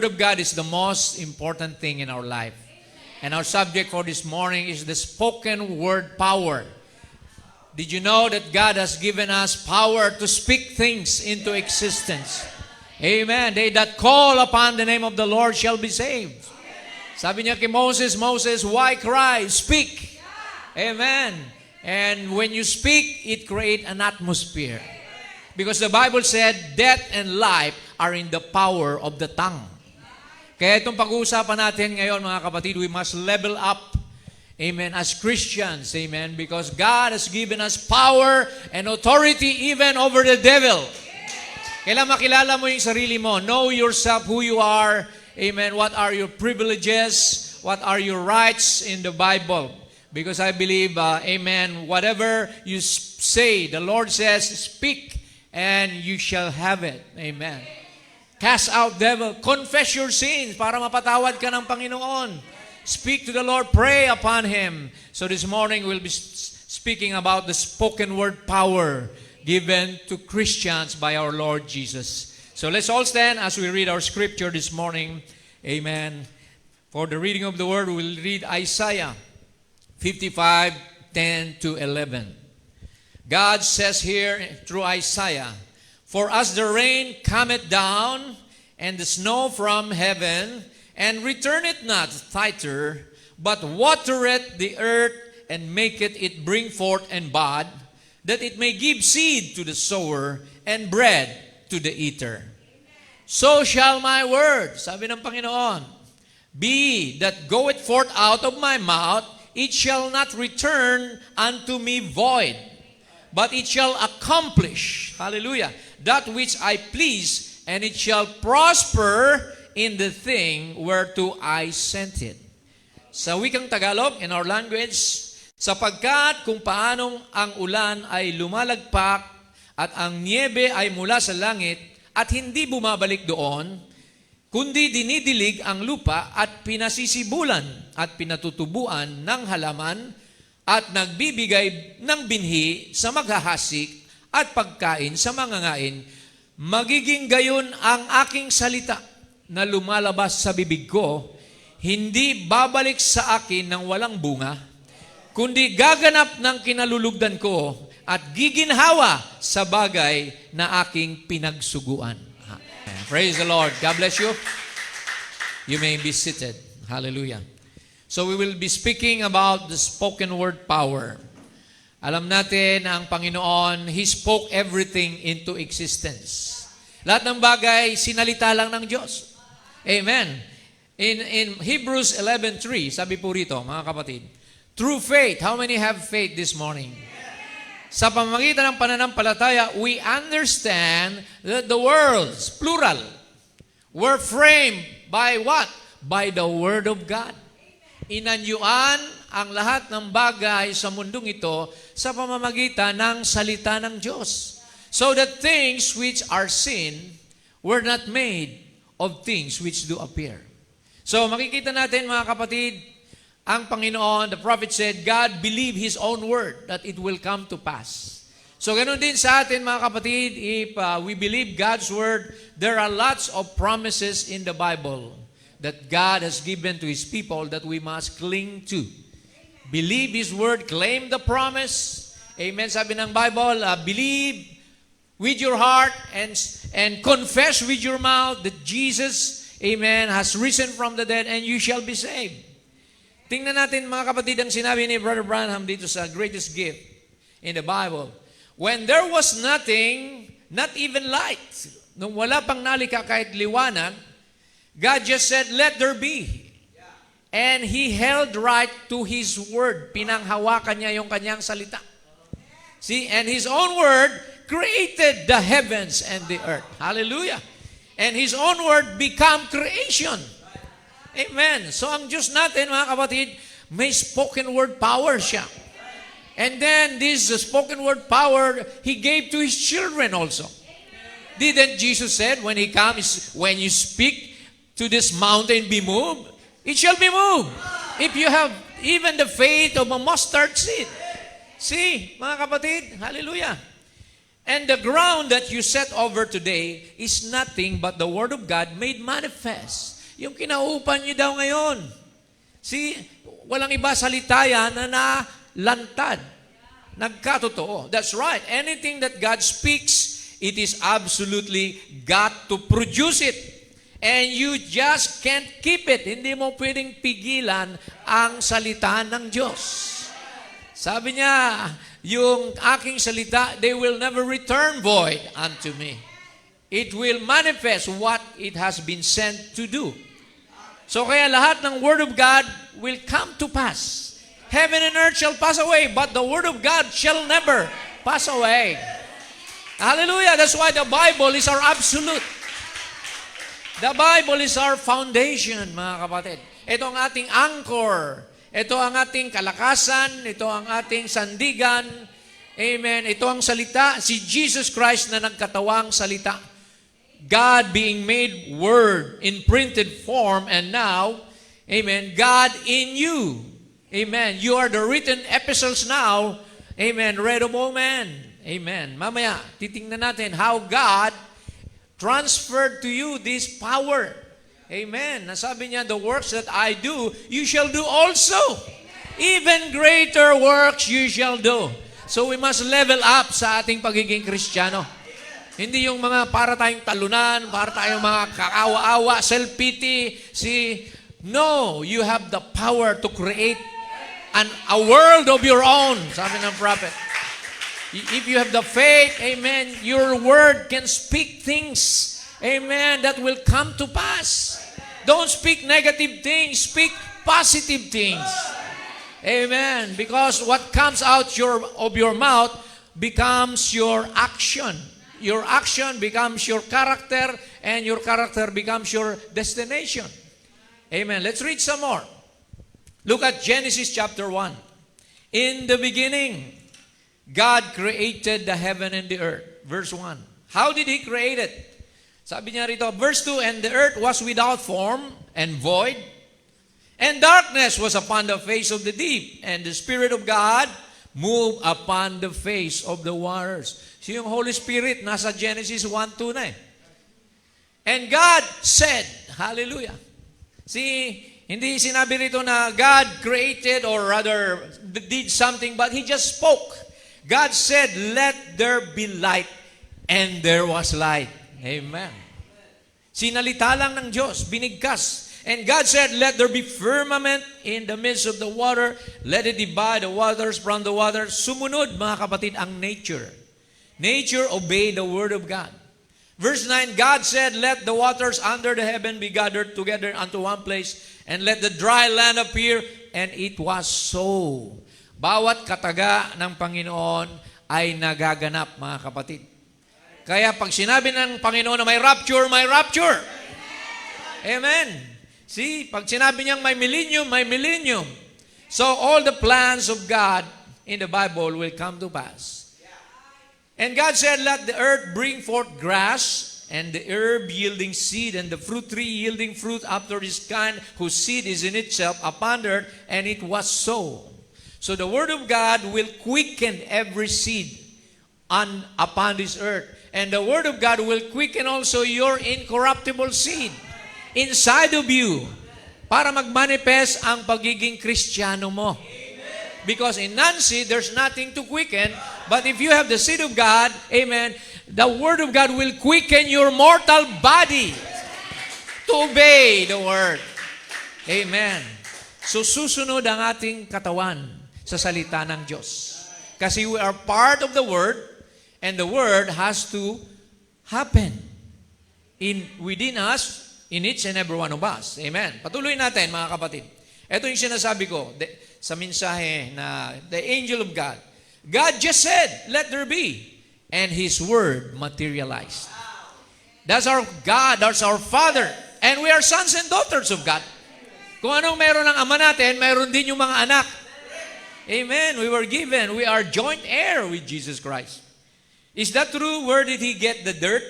Word of God is the most important thing in our life. And our subject for this morning is the spoken word power. Did you know that God has given us power to speak things into existence? Amen. They that call upon the name of the Lord shall be saved. Sabi niya kay Moses, Moses, why cry? Speak. Amen. And when you speak, it creates an atmosphere. Because the Bible said, death and life are in the power of the tongue. Kaya itong pag-uusapan natin ngayon, mga kapatid, we must level up, amen, as Christians, amen, because God has given us power and authority even over the devil. Kailangan makilala mo yung sarili mo. Know yourself, who you are, amen, what are your privileges, what are your rights in the Bible. Because I believe, amen, whatever you say, the Lord says, speak, and you shall have it. Amen. Cast out devil. Confess your sins para mapatawad ka ng Panginoon. Speak to the Lord. Pray upon Him. So this morning we'll be speaking about the spoken word power given to Christians by our Lord Jesus. So let's all stand as we read our scripture this morning. Amen. For the reading of the word, we'll read Isaiah 55:10-11. God says here through Isaiah, for as the rain cometh down, and the snow from heaven, and returneth not thither, but watereth the earth, and maketh it bring forth and bud, that it may give seed to the sower, and bread to the eater. So shall my word, sabi ng Panginoon, be that goeth forth out of my mouth, it shall not return unto me void, but it shall accomplish, hallelujah, that which I please, and it shall prosper in the thing whereto I sent it. Sa wikang Tagalog, in our language, sapagkat kung paanong ang ulan ay lumalagpak at ang niebe ay mula sa langit at hindi bumabalik doon, kundi dinidilig ang lupa at pinasisibulan at pinatutubuan ng halaman at nagbibigay ng binhi sa maghahasik at pagkain sa mangangain, magiging gayon ang aking salita na lumalabas sa bibig ko, hindi babalik sa akin ng walang bunga, kundi gaganap ng kinalulugdan ko at giginhawa sa bagay na aking pinagsuguan. Praise the Lord. God bless you. You may be seated. Hallelujah. So we will be speaking about the spoken word power. Alam natin ang Panginoon, He spoke everything into existence. Lahat ng bagay, sinalita lang ng Diyos. Amen. In Hebrews 11:3, sabi po rito, mga kapatid, through faith, how many have faith this morning? Sa pamamagitan ng pananampalataya, we understand that the worlds, plural, were framed by what? By the Word of God. Inanyuan ang lahat ng bagay sa mundong ito sa pamamagitan ng salita ng Diyos. So that things which are seen were not made of things which do appear. So makikita natin, mga kapatid, ang Panginoon, the prophet said, God believed His own word that it will come to pass. So ganun din sa atin, mga kapatid, if we believe God's word, there are lots of promises in the Bible that God has given to His people that we must cling to. Believe His word, claim the promise. Amen. Sabi ng Bible, believe with your heart and confess with your mouth that Jesus, amen, has risen from the dead and you shall be saved. Tingnan natin, mga kapatid, ang sinabi ni Brother Branham dito sa greatest gift in the Bible. When there was nothing, not even light, nung wala pang nalika kahit liwanag, God just said, let there be. And He held right to His word. Pinanghawakan niya yung kanyang salita. See, and His own word created the heavens and the earth. Hallelujah. And His own word become creation. Amen. So ang Diyos natin, mga kapatid, may spoken word power siya. And then this spoken word power, He gave to His children also. Didn't Jesus said when He comes, when you speak to this mountain be moved, it shall be moved. If you have even the faith of a mustard seed. See, mga kapatid, hallelujah. And the ground that you set over today is nothing but the Word of God made manifest. Yung kinauupan niyo daw ngayon. See, walang iba salita yan na nalantad. Nagkatotoo. That's right. Anything that God speaks, it is absolutely got to produce it. And you just can't keep it. Hindi mo pwedeng pigilan ang salita ng Diyos. Sabi niya, yung aking salita, they will never return void unto me. It will manifest what it has been sent to do. So kaya lahat ng Word of God will come to pass. Heaven and earth shall pass away, but the Word of God shall never pass away. Hallelujah! That's why the Bible is our absolute. The Bible is our foundation, mga kapatid. Ito ang ating anchor. Ito ang ating kalakasan. Ito ang ating sandigan. Amen. Ito ang salita, si Jesus Christ na nagkatawang salita. God being made Word in printed form, and now, amen, God in you. Amen. You are the written epistles now. Amen. Read of all men. Amen. Mamaya, titingnan natin how God transferred to you this power. Amen. Nasabi niya, the works that I do, you shall do also. Even greater works you shall do. So we must level up sa ating pagiging Kristiyano. Hindi yung mga para tayong talunan, para tayong mga kakaawa-awa, self-pity. See, no, you have the power to create a world of your own, sabi ng prophet. If you have the faith, amen, your word can speak things, amen, that will come to pass. Don't speak negative things, speak positive things. Amen. Because what comes out of your mouth becomes your action. Your action becomes your character, and your character becomes your destination. Amen. Let's read some more. Look at Genesis chapter 1. In the beginning, God created the heaven and the earth. Verse 1. How did He create it? Sabi niya rito, verse 2, and the earth was without form and void, and darkness was upon the face of the deep, and the Spirit of God moved upon the face of the waters. So yung Holy Spirit, nasa Genesis 1:2 na eh. And God said, hallelujah. See, hindi sinabi rito na God created or rather did something, but He just spoke. God said, let there be light, and there was light. Amen. Sinalita lang ng Diyos, binigkas. And God said, let there be firmament in the midst of the water. Let it divide the waters from the waters. Sumunod, mga kapatid, ang nature. Nature obeyed the word of God. Verse 9, God said, let the waters under the heaven be gathered together unto one place, and let the dry land appear. And it was so. Bawat kataga ng Panginoon ay nagaganap, mga kapatid. Kaya pag sinabi ng Panginoon na may rapture, may rapture. Amen. See, pag sinabi niyang may millennium, may millennium. So all the plans of God in the Bible will come to pass. And God said, let the earth bring forth grass, and the herb yielding seed, and the fruit tree yielding fruit after his kind, whose seed is in itself upon the earth. And it was so. So the word of God will quicken every seed upon this earth. And the word of God will quicken also your incorruptible seed inside of you para magmanifest ang pagiging Kristiyano mo. Because in non-seed, there's nothing to quicken. But if you have the seed of God, amen, the word of God will quicken your mortal body to obey the word. Amen. So susunod ang ating katawan sa salita ng Diyos. Kasi we are part of the Word, and the Word has to happen within us, in each and every one of us. Amen. Patuloy natin, mga kapatid. Ito yung sinasabi ko sa mensahe na the angel of God. God just said, let there be. And His Word materialized. That's our God, that's our Father. And we are sons and daughters of God. Kung anong meron ng ama natin, meron din yung mga anak. Amen. We were given. We are joint heir with Jesus Christ. Is that true? Where did He get the dirt?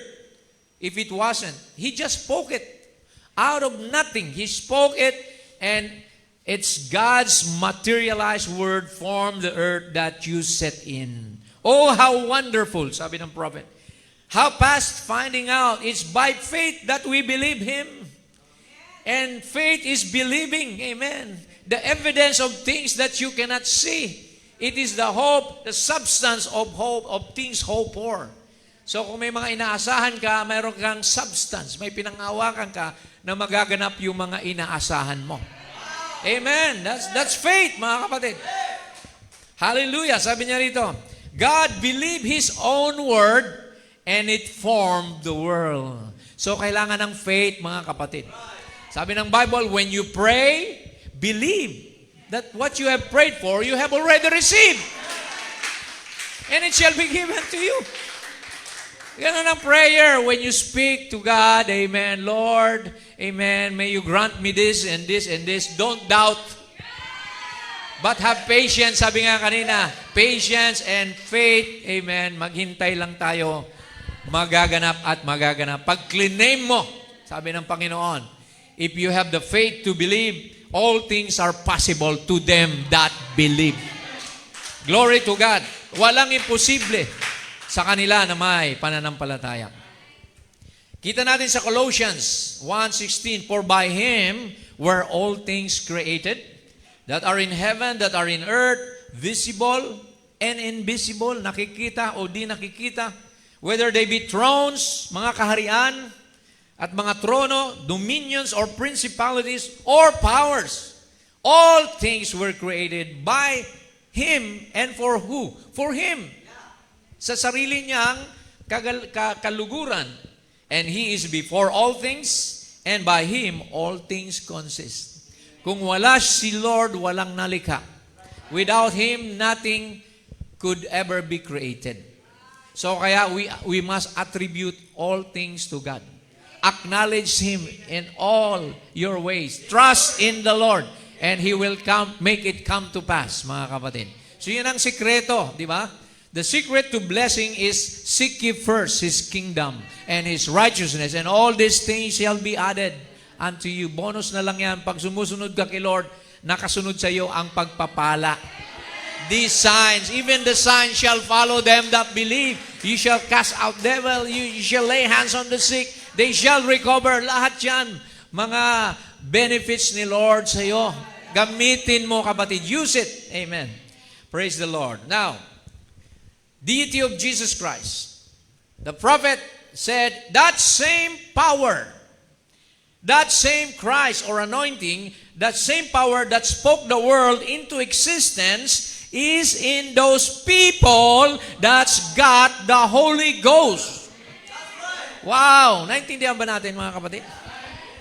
If it wasn't, He just spoke it. Out of nothing, He spoke it, and it's God's materialized word formed the earth that you set in. Oh, how wonderful, sabi ng prophet. How past finding out, it's by faith that we believe Him. And faith is believing. Amen. The evidence of things that you cannot see. It is the hope, the substance of hope, of things hoped for. So kung may mga inaasahan ka, mayroon kang substance, may pinangawakan ka na magaganap yung mga inaasahan mo. Amen. That's faith, mga kapatid. Hallelujah. Sabi niya rito, God believed His own word and it formed the world. So kailangan ng faith, mga kapatid. Sabi ng Bible, when you pray, believe that what you have prayed for, you have already received. And it shall be given to you. Ganun ang prayer when you speak to God. Amen. Lord, amen. May you grant me this and this and this. Don't doubt. But have patience. Sabi nga kanina, patience and faith. Amen. Maghintay lang tayo. Magaganap at magaganap. Pag claim mo, sabi ng Panginoon, if you have the faith to believe, all things are possible to them that believe. Glory to God. Walang imposible sa kanila na may pananampalataya. Kita natin sa Colossians 1:16, for by Him were all things created, that are in heaven, that are in earth, visible and invisible, nakikita o di nakikita, whether they be thrones, mga kaharian, at mga trono, dominions or principalities or powers. All things were created by Him and for who? For Him. Sa sarili niyang kaluguran. And He is before all things, and by Him all things consist. Kung wala si Lord, walang nalikha. Without Him, nothing could ever be created. So kaya we must attribute all things to God. Acknowledge Him in all your ways. Trust in the Lord, and He will make it come to pass, mga kapatid. So yun ang sikreto, di ba? The secret to blessing is seek ye first His kingdom and His righteousness, and all these things shall be added unto you. Bonus na lang yan. Pag sumusunod ka kay Lord, nakasunod sa iyo ang pagpapala. These signs, even the signs shall follow them that believe. You shall cast out devil, you shall lay hands on the sick, they shall recover. Lahat yan, mga benefits ni Lord sa iyo. Gamitin mo, kapatid. Use it. Amen. Praise the Lord. Now, deity of Jesus Christ. The prophet said, that same power, that same Christ or anointing, that same power that spoke the world into existence is in those people that's got the Holy Ghost. Wow! Naintindihan ba natin, mga kapatid?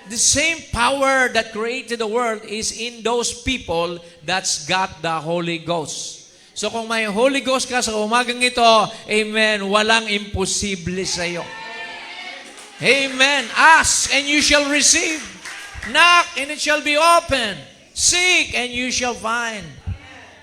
The same power that created the world is in those people that's got the Holy Ghost. So kung may Holy Ghost ka sa umagang ito, amen, walang imposible sa iyo. Amen. Ask and you shall receive. Knock and it shall be open. Seek and you shall find.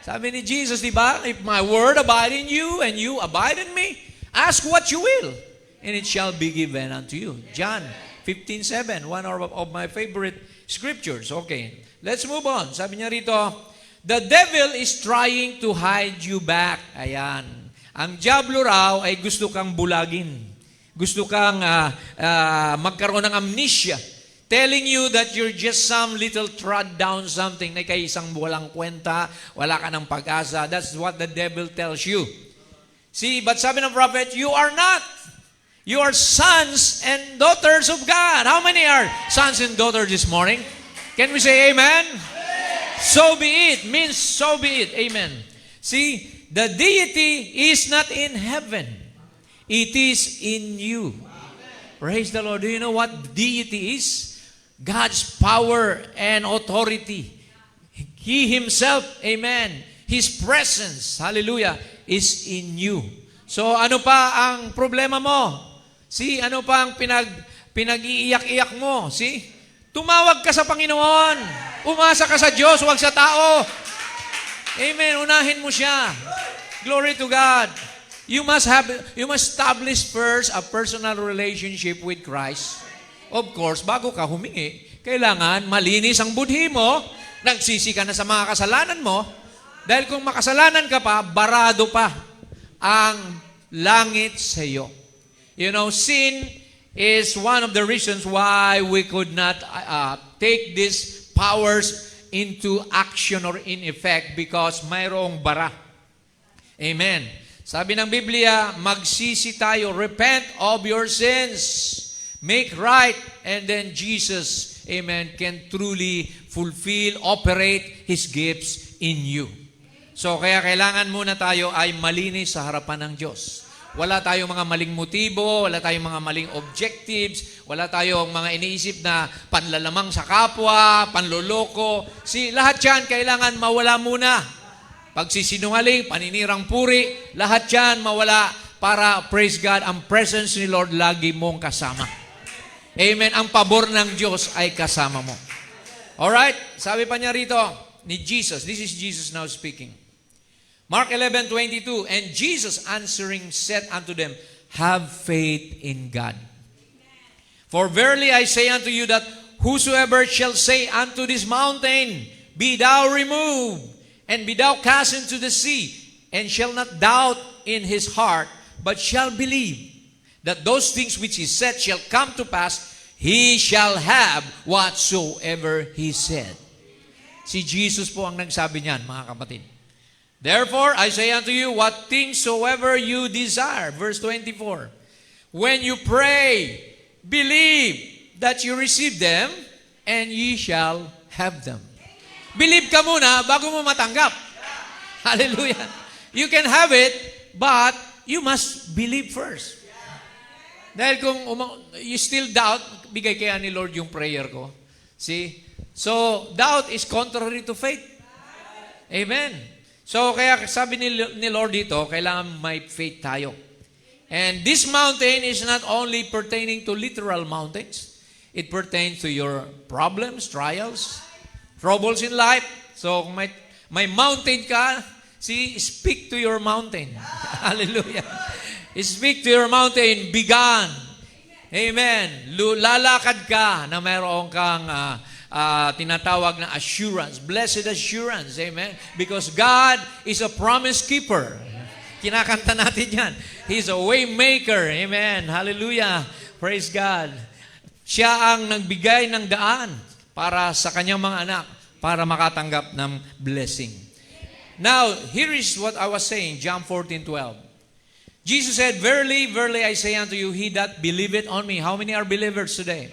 Sabi ni Jesus, di ba? If my word abide in you and you abide in me, ask what you will, and it shall be given unto you. John 15:7, one of my favorite scriptures. Okay, let's move on. Sabi niya rito, the devil is trying to hide you back. Ayan. Ang diablo raw ay gusto kang bulagin. Gusto kang magkaroon ng amnesia. Telling you that you're just some little trod down something na kay isang walang kwenta, wala ka ng pag-asa. That's what the devil tells you. See, but sabi ng prophet, you are not. You are sons and daughters of God. How many are sons and daughters this morning? Can we say amen? So be it. Means so be it. Amen. See, the deity is not in heaven. It is in you. Praise the Lord. Do you know what deity is? God's power and authority. He Himself, amen, His presence, hallelujah, is in you. So ano pa ang problema mo? See, ano pa ang pinag-iiyak-iyak mo? See, tumawag ka sa Panginoon. Umasa ka sa Diyos, huwag sa tao. Amen, unahin mo siya. Glory to God. You must establish first a personal relationship with Christ. Of course, bago ka humingi, kailangan malinis ang budhi mo, nagsisi ka na sa mga kasalanan mo, dahil kung makasalanan ka pa, barado pa ang langit sa iyo. You know, sin is one of the reasons why we could not take these powers into action or in effect because mayroong bara. Amen. Sabi ng Biblia, magsisi tayo, repent of your sins, make right, and then Jesus, amen, can truly fulfill, operate His gifts in you. So kaya kailangan muna tayo ay malinis sa harapan ng Diyos. Wala tayong mga maling motibo, wala tayong mga maling objectives, wala tayong mga iniisip na panlalamang sa kapwa, panloloko. Lahat yan kailangan mawala muna. Pagsisinungaling, paninirang puri, lahat yan mawala para, praise God, ang presence ni Lord lagi mong kasama. Amen. Ang pabor ng Diyos ay kasama mo. Alright? Sabi pa niya rito, ni Jesus, this is Jesus now speaking. Mark 11:22, and Jesus answering said unto them, have faith in God. For verily I say unto you that whosoever shall say unto this mountain, be thou removed, and be thou cast into the sea, and shall not doubt in his heart, but shall believe that those things which he said shall come to pass, he shall have whatsoever he said. Si Jesus po ang nagsabi niyan, mga kapatid. Therefore, I say unto you, what things soever you desire. Verse 24. When you pray, believe that you receive them, and ye shall have them. Believe ka muna bago mo matanggap. Hallelujah. You can have it, but you must believe first. Dahil kung you still doubt, bigay kaya ni Lord yung prayer ko. See? So, doubt is contrary to faith. Amen. So, kaya sabi ni Lord dito, kailangan may faith tayo. And this mountain is not only pertaining to literal mountains. It pertains to your problems, trials, troubles in life. So, kung may mountain ka, speak to your mountain. Hallelujah. Speak to your mountain, be gone. Amen. Lalakad ka na mayroon kang tinatawag na assurance. Blessed assurance. Amen. Because God is a promise keeper. Kinakanta natin yan. He's a way maker. Amen. Hallelujah. Praise God. Siya ang nagbigay ng daan para sa kanyang mga anak, para makatanggap ng blessing. Now, here is what I was saying, John 14:12. Jesus said, verily, verily, I say unto you, he that believeth on me. How many are believers today?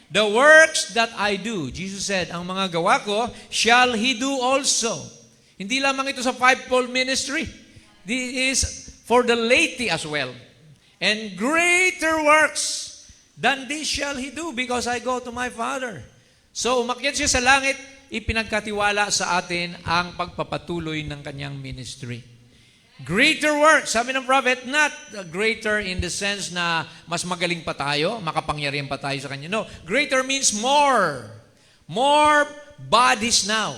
The works that I do, Jesus said, ang mga gawa ko, shall he do also. Hindi lamang ito sa fivefold ministry. This is for the laity as well. And greater works than this shall he do, because I go to my Father. So, umakyat siya sa langit, ipinagkatiwala sa atin ang pagpapatuloy ng kanyang ministry. Greater work, sabi ng prophet, not greater in the sense na mas magaling pa tayo, makapangyarihan pa tayo sa kanya. No, greater means more. More bodies now.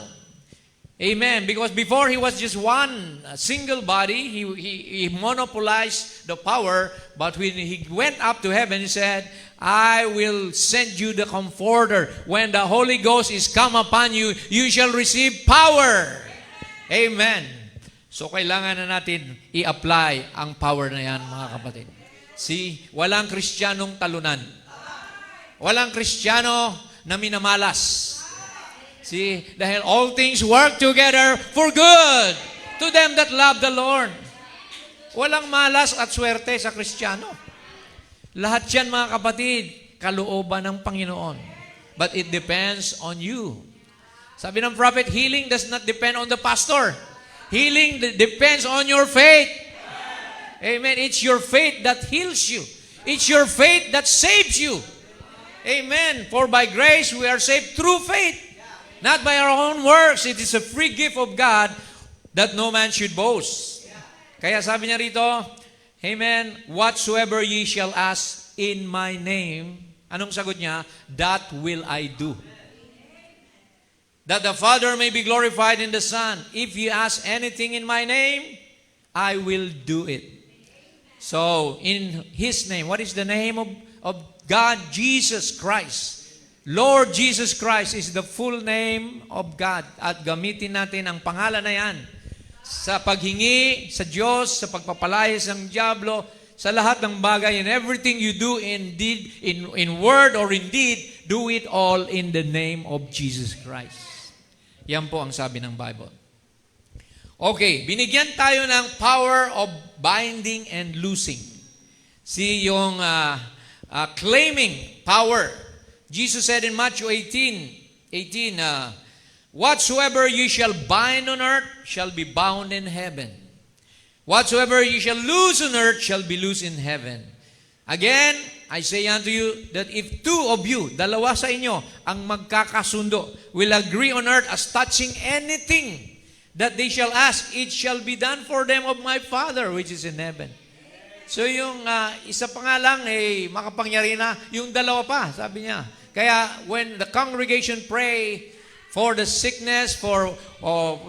Amen. Because before he was just one single body, he monopolized the power, but when he went up to heaven, he said, I will send you the Comforter. When the Holy Ghost is come upon you, you shall receive power. Amen. So kailangan na natin i-apply ang power na yan, mga kapatid. See, walang Kristiyanong talunan. Walang Kristiyano na minamalas. See, dahil all things work together for good to them that love the Lord. Walang malas at swerte sa Kristiyano. Lahat yan, mga kapatid, kalooban ng Panginoon. But it depends on you. Sabi ng prophet, healing does not depend on the pastor. Healing depends on your faith. Amen. It's your faith that heals you. It's your faith that saves you. Amen. For by grace we are saved through faith. Not by our own works. It is a free gift of God that no man should boast. Kaya sabi niya rito, amen, whatsoever ye shall ask in my name, anong sagot niya? That will I do. That the Father may be glorified in the Son. If ye ask anything in my name, I will do it. So, in His name, what is the name of God? Jesus Christ. Lord Jesus Christ is the full name of God. At gamitin natin ang pangalan na yan sa paghingi sa Diyos, sa pagpapalayas ng diablo, sa lahat ng bagay, in everything you do in deed, in word or in deed, do it all in the name of Jesus Christ. Yan po ang sabi ng Bible. Okay, binigyan tayo ng power of binding and loosing. See yung claiming power. Jesus said in Matthew 18, whatsoever you shall bind on earth shall be bound in heaven. Whatsoever you shall loose on earth shall be loosed in heaven. Again, I say unto you that if two of you, dalawa sa inyo, ang magkakasundo, will agree on earth as touching anything that they shall ask, it shall be done for them of my Father which is in heaven. So yung isa pa nga lang, makapangyari na, yung dalawa pa, sabi niya. Kaya when the congregation pray for the sickness, for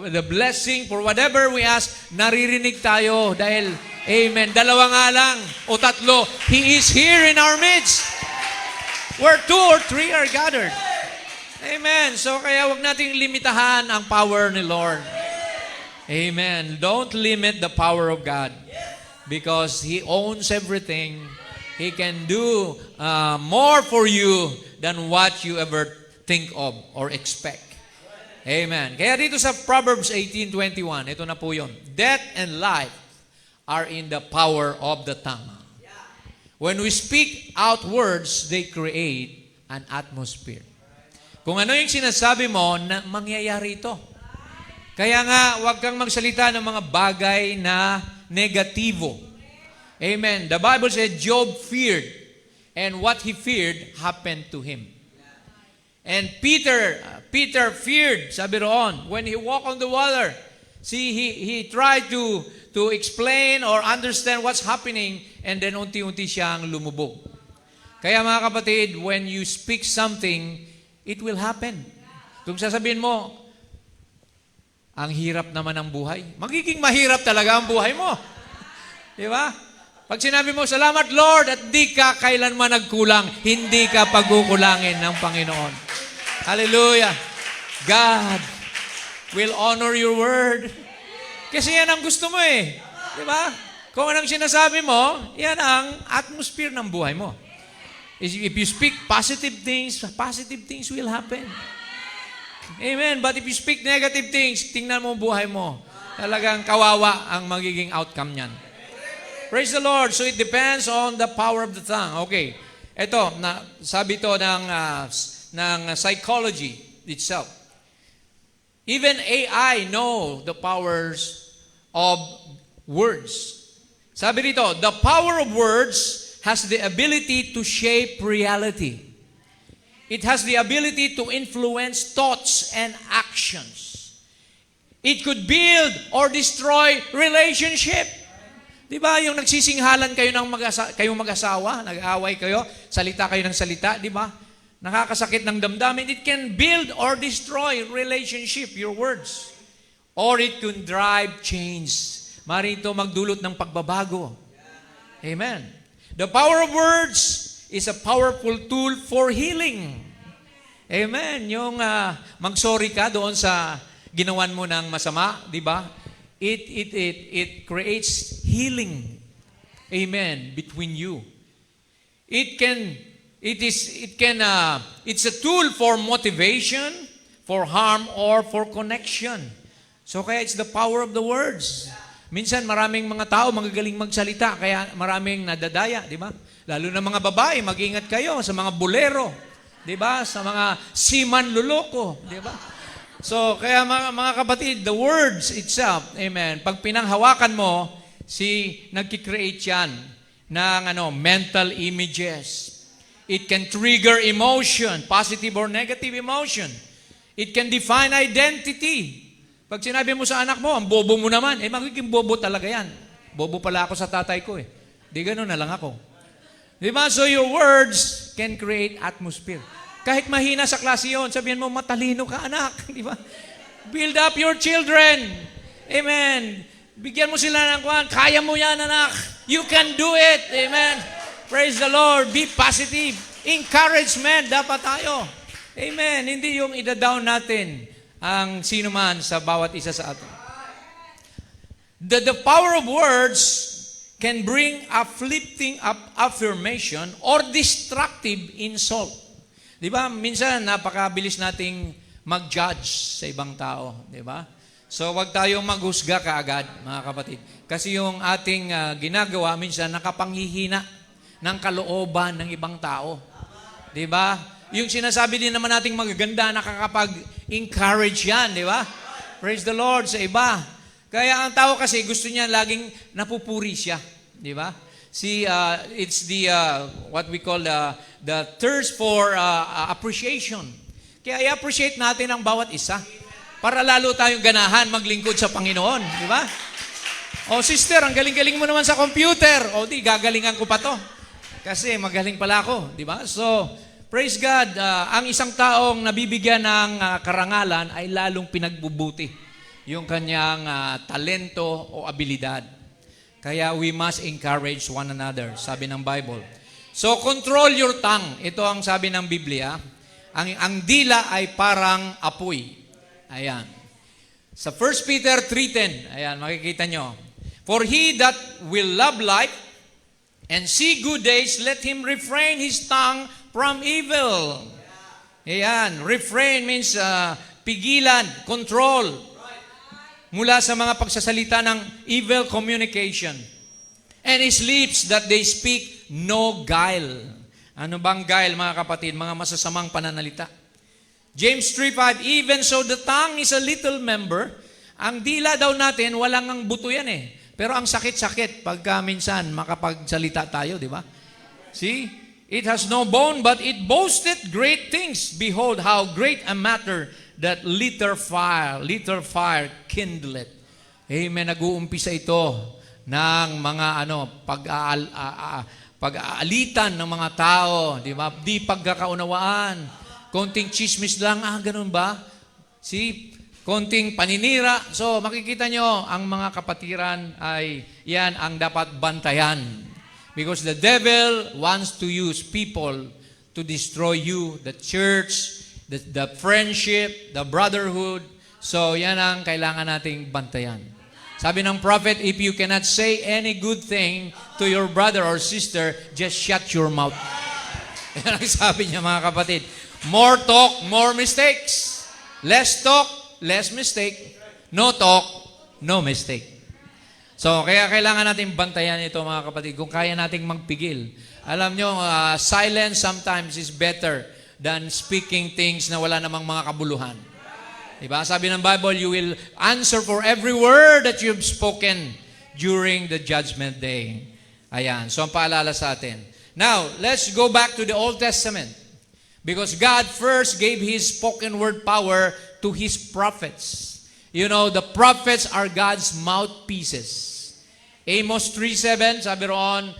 the blessing, for whatever we ask, naririnig tayo dahil, amen, dalawa nga lang o tatlo, He is here in our midst. Where 2 or 3 are gathered. Amen. So kaya wag nating limitahan ang power ni Lord. Amen. Don't limit the power of God because He owns everything. He can do more for you than what you ever think of or expect. Amen. Kaya dito sa Proverbs 18:21, ito na po yun. Death and life are in the power of the tongue. When we speak out words, they create an atmosphere. Kung ano yung sinasabi mo, na mangyayari ito. Kaya nga, huwag kang magsalita ng mga bagay na negatibo. Amen. The Bible said Job feared, and what he feared happened to him. And Peter feared, sabi roon, when he walked on the water. See, he tried to explain or understand what's happening, and then unti-unti siyang lumubog. Kaya mga kapatid, when you speak something, it will happen. Kung sasabihin mo, ang hirap naman ng buhay, magiging mahirap talaga ang buhay mo. Di ba? Pag sinabi mo, salamat Lord, at di ka kailanman nagkulang, hindi ka pagkukulangin ng Panginoon. Hallelujah. God will honor your word. Kasi yan ang gusto mo eh. Di ba? Kung anong sinasabi mo, yan ang atmosphere ng buhay mo. If you speak positive things will happen. Amen. But if you speak negative things, tingnan mo buhay mo. Talagang kawawa ang magiging outcome niyan. Praise the Lord. So it depends on the power of the tongue. Okay. Ito, sabi to ng psychology itself. Even AI know the powers of words. Sabi dito, the power of words has the ability to shape reality. It has the ability to influence thoughts and actions. It could build or destroy relationship. Di ba yung nagsisinghalan kayo ng kayong mag-asawa, nag-aaway kayo, salita kayo ng salita, di ba? Nakakasakit ng damdamin. It can build or destroy relationship, your words. Or it can drive change. Marito magdulot ng pagbabago. Amen. The power of words is a powerful tool for healing. Amen. Yung mag-sorry ka doon sa ginawan mo ng masama, di ba? It creates healing. Amen. Between you. It's a tool for motivation, for harm, or for connection. So kaya it's the power of the words. Minsan maraming mga tao magagaling magsalita, kaya maraming nadadaya, di ba? Lalo na mga babae, mag-ingat kayo sa mga bolero, di ba? Sa mga siman luloko, di ba? So, kaya mga kapatid, the words itself, amen, pag pinanghawakan mo, nagki-create yan ng mental images. It can trigger emotion, positive or negative emotion. It can define identity. Pag sinabi mo sa anak mo, ang bobo mo naman, magiging bobo talaga yan. Bobo pala ako sa tatay ko eh. Di gano'n na lang ako. Di ba? So your words can create atmosphere. Kahit mahina sa klase yun, sabihin mo, matalino ka anak. Di ba? Build up your children. Amen. Bigyan mo sila ng kwan. Kaya mo yan anak. You can do it. Amen. Praise the Lord. Be positive. Encouragement dapat tayo. Amen. Hindi yung ida-down natin ang sino man sa bawat isa sa atin. The power of words can bring uplifting affirmation or destructive insult. Di ba? Minsan, napakabilis nating mag-judge sa ibang tao. Di ba? So, wag tayong maghusga kaagad, mga kapatid. Kasi yung ating ginagawa, minsan, nakapanghihina ng kalooban ng ibang tao. Di ba? Yung sinasabi din naman nating magaganda, nakakapag-encourage yan. Di ba? Praise the Lord sa iba. Kaya ang tao kasi gusto niya laging napupuri siya. Di ba? It's the what we call the thirst for appreciation. Kaya i-appreciate natin ang bawat isa para lalo tayong ganahan maglingkod sa Panginoon, di ba? O sister, ang galing-galing mo naman sa computer. O di, gagalingan ko pa to. Kasi magaling pala ako, di ba? So, praise God, ang isang taong nabibigyan ng karangalan ay lalong pinagbubuti yung kanyang talento o abilidad. Kaya we must encourage one another, sabi ng Bible. So, control your tongue. Ito ang sabi ng Biblia. Ang dila ay parang apoy. Ayan. Sa 1 Peter 3:10, ayan, makikita nyo. For he that will love life and see good days, let him refrain his tongue from evil. Ayan. Refrain means pigilan, control. Mula sa mga pagsasalita ng evil communication. And his lips that they speak no guile. Ano bang guile, mga kapatid? Mga masasamang pananalita. James 3:5, even so the tongue is a little member. Ang dila daw natin, walang ang buto yan eh. Pero ang sakit-sakit pagka minsan makapagsalita tayo, di ba? See? It has no bone, but it boasted great things. Behold, how great a matter that little fire kindleth. Amen. Nag-uumpisa ito ng mga pag-aalitan ng mga tao, di ba? Di pagkakaunawaan. Konting chismis lang, ganun ba? See? Konting paninira. So, makikita nyo, ang mga kapatiran ay yan ang dapat bantayan. Because the devil wants to use people to destroy you, the church, the friendship, the brotherhood. So, yan ang kailangan nating bantayan. Sabi ng prophet, if you cannot say any good thing to your brother or sister, just shut your mouth. Yan ang sabi niya, mga kapatid. More talk, more mistakes. Less talk, less mistake. No talk, no mistake. So, kaya kailangan natin bantayan ito, mga kapatid, kung kaya nating magpigil. Alam nyo, silence sometimes is better than speaking things na wala namang mga kabuluhan. Diba? Sabi ng Bible, you will answer for every word that you've spoken during the judgment day. Ayan. So, ang paalala sa atin. Now, let's go back to the Old Testament. Because God first gave His spoken word power to His prophets. You know, the prophets are God's mouthpieces. Amos 3:7, sabi roon,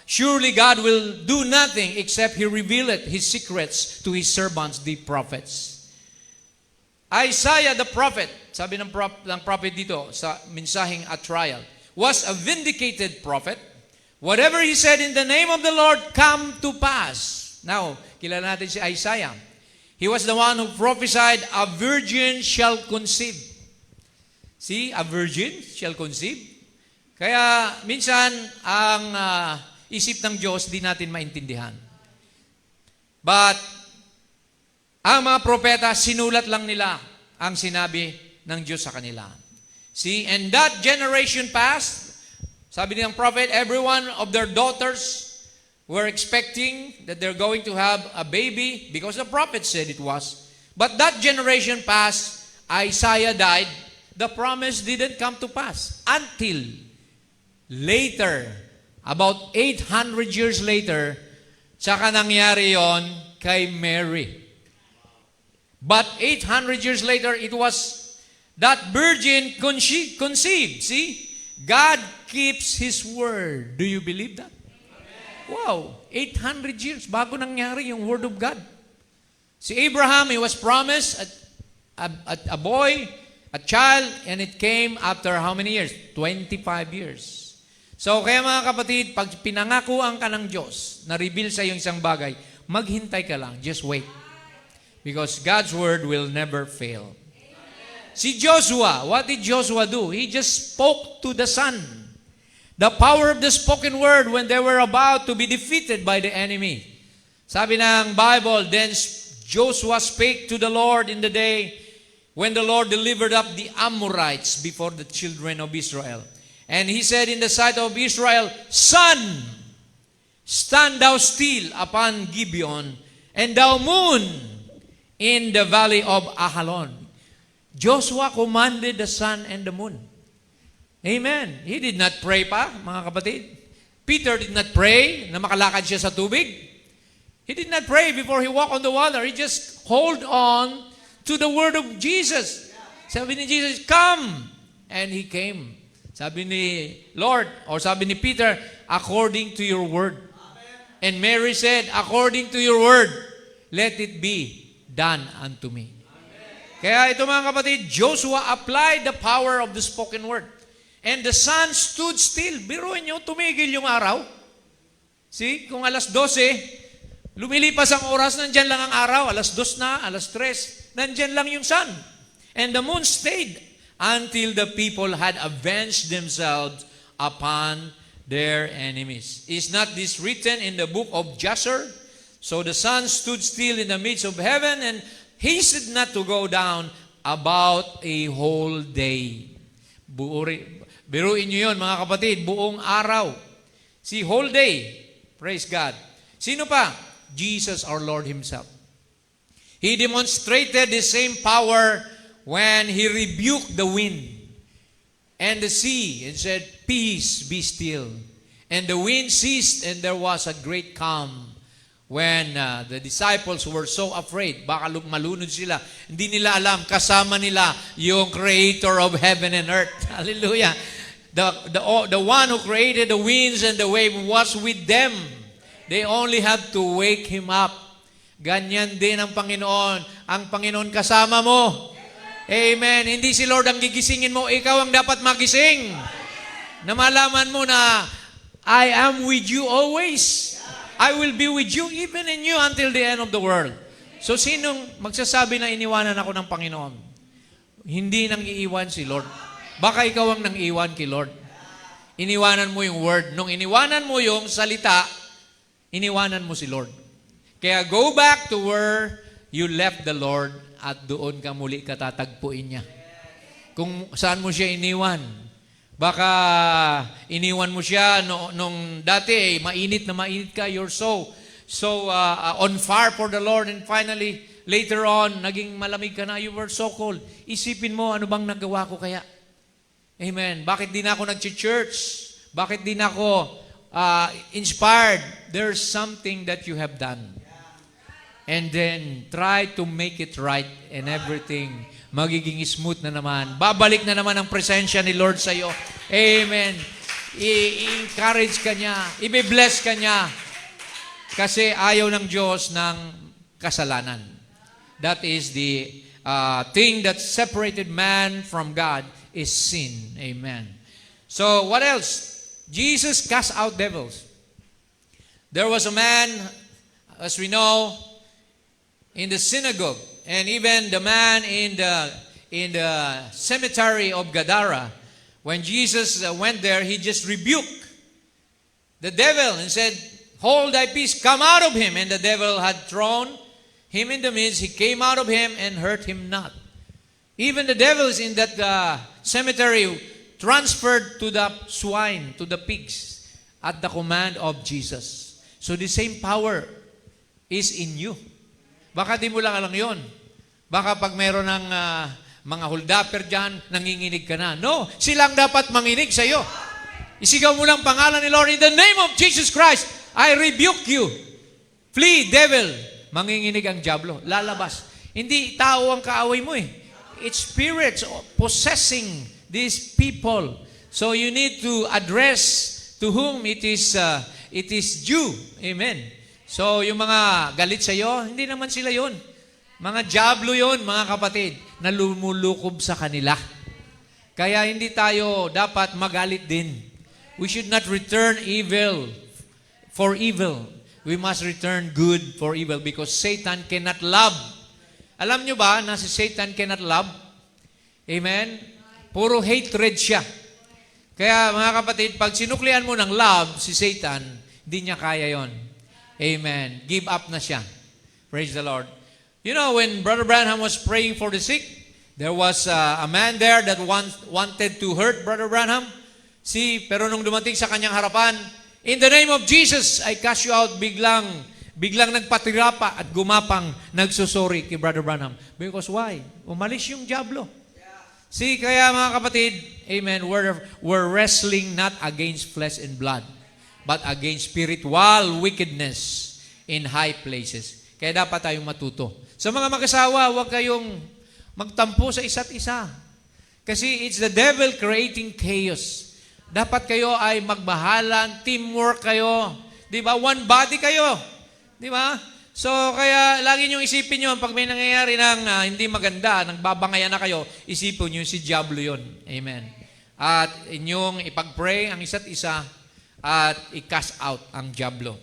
surely God will do nothing except He revealeth His secrets to His servants, the prophets. Isaiah the prophet, sabi ng prophet dito sa mensaheng at trial, was a vindicated prophet. Whatever he said in the name of the Lord come to pass. Now, kilala natin si Isaiah. He was the one who prophesied, a virgin shall conceive. See, a virgin shall conceive. Kaya minsan, ang isip ng Diyos, di natin maintindihan. But, ang mga propeta, sinulat lang nila ang sinabi ng Diyos sa kanila. See, and that generation passed. Sabi ng prophet, every one of their daughters were expecting that they're going to have a baby because the prophet said it was. But that generation passed, Isaiah died, the promise didn't come to pass until later, about 800 years later, saka nangyari yon kay Mary. But 800 years later, it was that virgin conceived. See? God keeps His word. Do you believe that? Wow, 800 years bago nangyari yung word of God. Si Abraham, he was promised a boy, a child, and it came after how many years? 25 years. So, kaya mga kapatid, pag pinangakuan ka ng Diyos, na-reveal sa iyo isang bagay, maghintay ka lang, just wait. Because God's word will never fail. Si Joshua, what did Joshua do? He just spoke to the sun. The power of the spoken word when they were about to be defeated by the enemy. Sabi ng Bible, then Joshua spake to the Lord in the day when the Lord delivered up the Amorites before the children of Israel. And he said in the sight of Israel, Sun, stand thou still upon Gibeon, and thou moon in the valley of Ahalon. Joshua commanded the sun and the moon. Amen. He did not pray pa, mga kapatid. Peter did not pray na makalakad siya sa tubig. He did not pray before he walked on the water. He just hold on to the word of Jesus. Sabi ni Jesus, come. And he came. Sabi ni Lord, or sabi ni Peter, according to your word. And Mary said, according to your word, let it be done unto me. Kaya ito mga kapatid, Joshua applied the power of the spoken word. And the sun stood still. Biruin nyo, tumigil yung araw. See, kung alas 12, lumilipas ang oras, nandyan lang ang araw. Alas 2 na, alas 3, nandyan lang yung sun. And the moon stayed until the people had avenged themselves upon their enemies. Is not this written in the book of Jasher? So the sun stood still in the midst of heaven and hastened not to go down about a whole day. Biruin nyo yun, mga kapatid, buong araw. See, whole day. Praise God. Sino pa? Jesus our Lord Himself. He demonstrated the same power when He rebuked the wind and the sea and said, peace, be still. And the wind ceased and there was a great calm. When the disciples were so afraid, baka malunod sila, hindi nila alam, kasama nila yung creator of heaven and earth. Hallelujah. The one who created the winds and the wave was with them. They only have to wake him up. Ganyan din ang Panginoon. Ang Panginoon kasama mo. Amen. Hindi si Lord ang gigisingin mo, ikaw ang dapat magising. Na malaman mo na, I am with you always. I will be with you, even in you, until the end of the world. So, sinong magsasabi na iniwanan ako ng Panginoon? Hindi nang iiwan si Lord. Baka ikaw ang nang iiwan kay Lord. Iniwanan mo yung word. Nung iniwanan mo yung salita, iniwanan mo si Lord. Kaya go back to where you left the Lord at doon ka muli katatagpuin niya. Kung saan mo siya iniwan. Baka iniwan mo siya nung dati, mainit na mainit ka, you're so on fire for the Lord, and finally, later on, naging malamig ka na, you were so cold. Isipin mo, ano bang nagawa ko kaya? Amen. Bakit di na ako nag-church? Bakit di na ako inspired? There's something that you have done. And then, try to make it right and everything magiging smooth na naman. Babalik na naman ang presensya ni Lord sa iyo. Amen. I-encourage ka niya. I-bless ka niya. Kasi ayaw ng Diyos ng kasalanan. That is the thing that separated man from God is sin. Amen. So, what else? Jesus cast out devils. There was a man, as we know, in the synagogue, and even the man in the cemetery of Gadara, when Jesus went there, he just rebuked the devil and said, hold thy peace, come out of him. And the devil had thrown him in the midst. He came out of him and hurt him not. Even the devils in that cemetery transferred to the swine, to the pigs, at the command of Jesus. So the same power is in you. Baka di mo lang alam yun. Baka pag meron ng mga holdapper dyan, nanginginig ka na. No, silang dapat manginig sa iyo. Isigaw mo lang pangalan ni Lord, in the name of Jesus Christ, I rebuke you. Flee, devil. Manginginig ang diablo. Lalabas. Hindi tao ang kaaway mo eh. It's spirits possessing these people. So you need to address to whom it is due. Amen. So, yung mga galit sa iyo, hindi naman sila yon. Mga diablo yon, mga kapatid, na lumulukob sa kanila. Kaya hindi tayo dapat magalit din. We should not return evil for evil. We must return good for evil because Satan cannot love. Alam nyo ba na si Satan cannot love? Amen? Puro hatred siya. Kaya mga kapatid, pag sinuklian mo ng love si Satan, hindi niya kaya yon. Amen. Give up na siya. Praise the Lord. You know, when Brother Branham was praying for the sick, there was a man there that wanted to hurt Brother Branham. Pero nung dumating sa kanyang harapan, in the name of Jesus, I cast you out. Biglang nagpatira pa at gumapang nagsusori kay Brother Branham. Because why? Umalis yung diablo. Kaya mga kapatid, amen, we're wrestling not against flesh and blood, but against spiritual wickedness in high places. Kaya dapat tayong matuto. Sa mga mag-asawa, huwag kayong magtampo sa isa't isa. Kasi it's the devil creating chaos. Dapat kayo ay magmahalan, teamwork kayo. Di ba? One body kayo. Di ba? So, kaya lagi nyo isipin nyo, pag may nangyayari ng hindi maganda, nagbabangayan na kayo, isipin nyo si Diablo yun. Amen. At inyong ipag-pray ang isa't isa at i-cast out ang Diablo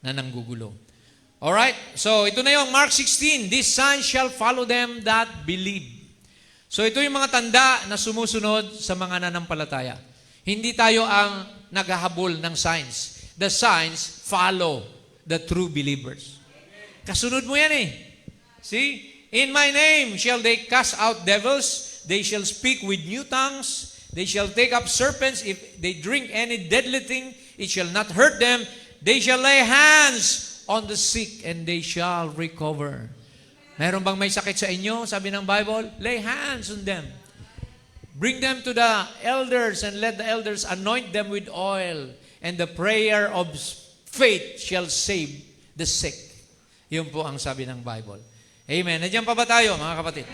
na nanggugulo. Alright? So, ito na yung Mark 16. These signs shall follow them that believe. So, ito yung mga tanda na sumusunod sa mga nanampalataya. Hindi tayo ang naghahabol ng signs. The signs follow the true believers. Kasunod mo yan eh. See? In my name shall they cast out devils. They shall speak with new tongues. They shall take up serpents. If they drink any deadly thing, it shall not hurt them. They shall lay hands on the sick and they shall recover. Meron bang may sakit sa inyo? Sabi ng Bible, lay hands on them. Bring them to the elders and let the elders anoint them with oil. And the prayer of faith shall save the sick. Yun po ang sabi ng Bible. Amen. Nandiyan pa ba tayo, mga kapatid?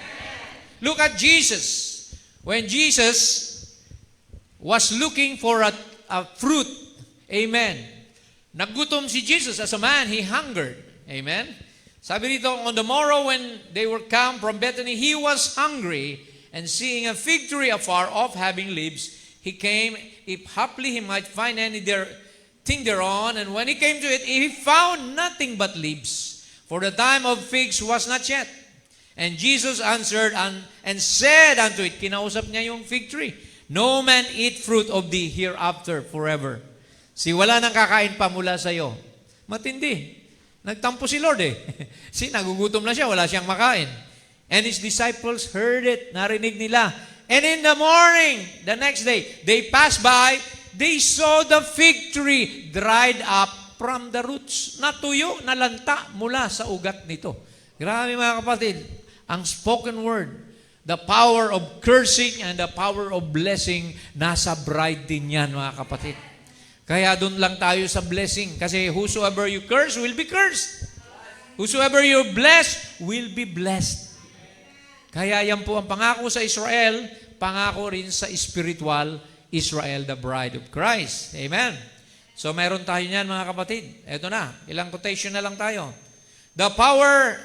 Look at Jesus. When Jesus was looking for a fruit, amen, naggutom si Jesus as a man, he hungered. Amen. Sabi dito, on the morrow when they were come from Bethany, he was hungry, and seeing a fig tree afar off having leaves, he came, if haply he might find any thing thereon, and when he came to it, he found nothing but leaves. For the time of figs was not yet. And Jesus answered and said unto it, kinausap niya yung fig tree, no man eat fruit of thee hereafter forever. Wala nang kakain pa mula sa iyo. Matindi. Nagtampo si Lord eh. Nagugutom na siya, wala siyang makain. And his disciples heard it, narinig nila. And in the morning, the next day, they passed by, they saw the fig tree dried up from the roots. Natuyo, nalanta mula sa ugat nito. Grabe mga kapatid, ang spoken word, the power of cursing and the power of blessing, nasa bride din yan mga kapatid. Kaya doon lang tayo sa blessing. Kasi whosoever you curse will be cursed. Whosoever you bless will be blessed. Kaya yan po ang pangako sa Israel, pangako rin sa spiritual Israel, the bride of Christ. Amen. So, meron tayo niyan mga kapatid. Ito na. Ilang quotation na lang tayo. The power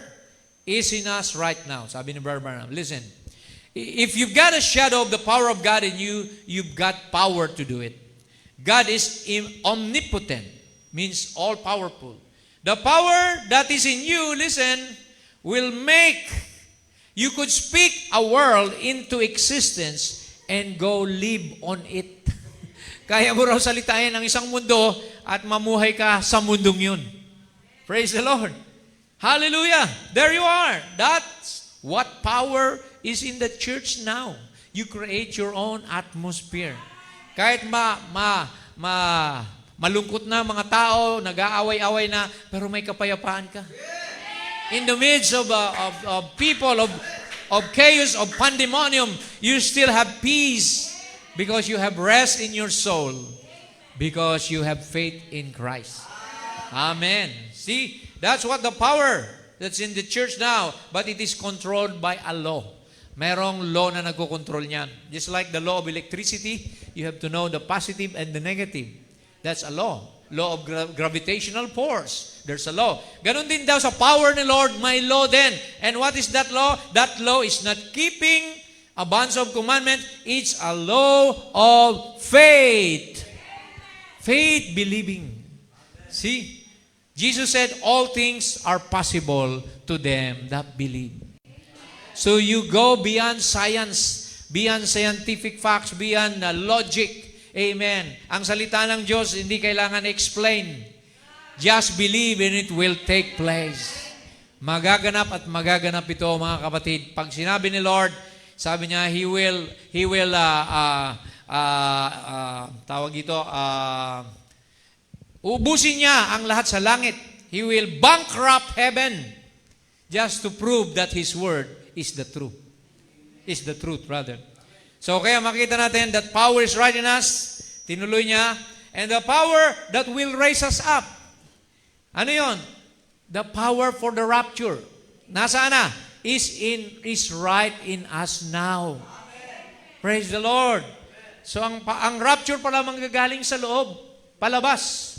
is in us right now. Sabi ni Brother Branham. Listen. If you've got a shadow of the power of God in you, you've got power to do it. God is omnipotent. Means all-powerful. The power that is in you, listen, will make you could speak a world into existence and go live on it. Kaya mo raw salitain ang isang mundo at mamuhay ka sa mundong yun. Praise the Lord. Hallelujah. There you are. That's what power is in the church now. You create your own atmosphere. Kahit malungkot na mga tao, nag-aaway-away na, pero may kapayapaan ka. In the midst of people, of chaos, of pandemonium, you still have peace. Because you have rest in your soul. Because you have faith in Christ. Amen. See, that's what the power that's in the church now. But it is controlled by a law. Merong law na nagkocontrol niyan. Just like the law of electricity, you have to know the positive and the negative. That's a law. Law of gravitational force. There's a law. Ganon din daw sa power ni Lord, may law din. And what is that law? That law is not keeping a bunch of commandments. It's a law of faith. Faith believing. See? Jesus said, all things are possible to them that believe. So you go beyond science, beyond scientific facts, beyond logic. Amen. Ang salita ng Diyos, hindi kailangan explain. Just believe and it will take place. Magaganap at magaganap ito, mga kapatid. Pag sinabi ni Lord, sabi niya, He will, tawag ito, ubusin niya ang lahat sa langit. He will bankrupt heaven just to prove that His word is the truth. Is the truth, brother. So kaya makita natin that power is right in us. Tinuloy niya. And the power that will raise us up. Ano yon? The power for the rapture. Nasaan na? Is right in us now. Praise the Lord. So ang rapture pala manggagaling sa loob, palabas.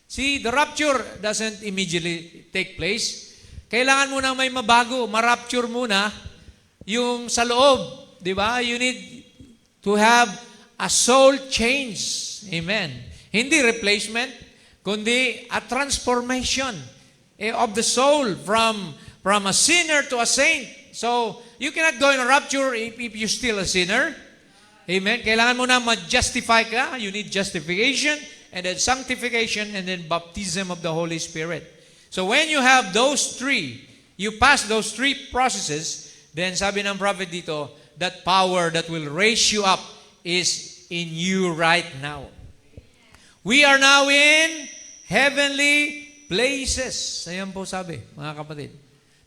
See, the rapture doesn't immediately take place. Kailangan muna may mabago, ma-rapture muna yung sa loob. Di ba? You need to have a soul change. Amen. Hindi replacement, kundi a transformation of the soul from a sinner to a saint. So, you cannot go in a rapture if you're still a sinner. Amen. Kailangan mo na ma-justify ka. You need justification, and then sanctification, and then baptism of the Holy Spirit. So, when you have those three, you pass those three processes, then sabi ng prophet dito, that power that will raise you up is in you right now. We are now in heavenly places. Ayan po sabi, mga kapatid.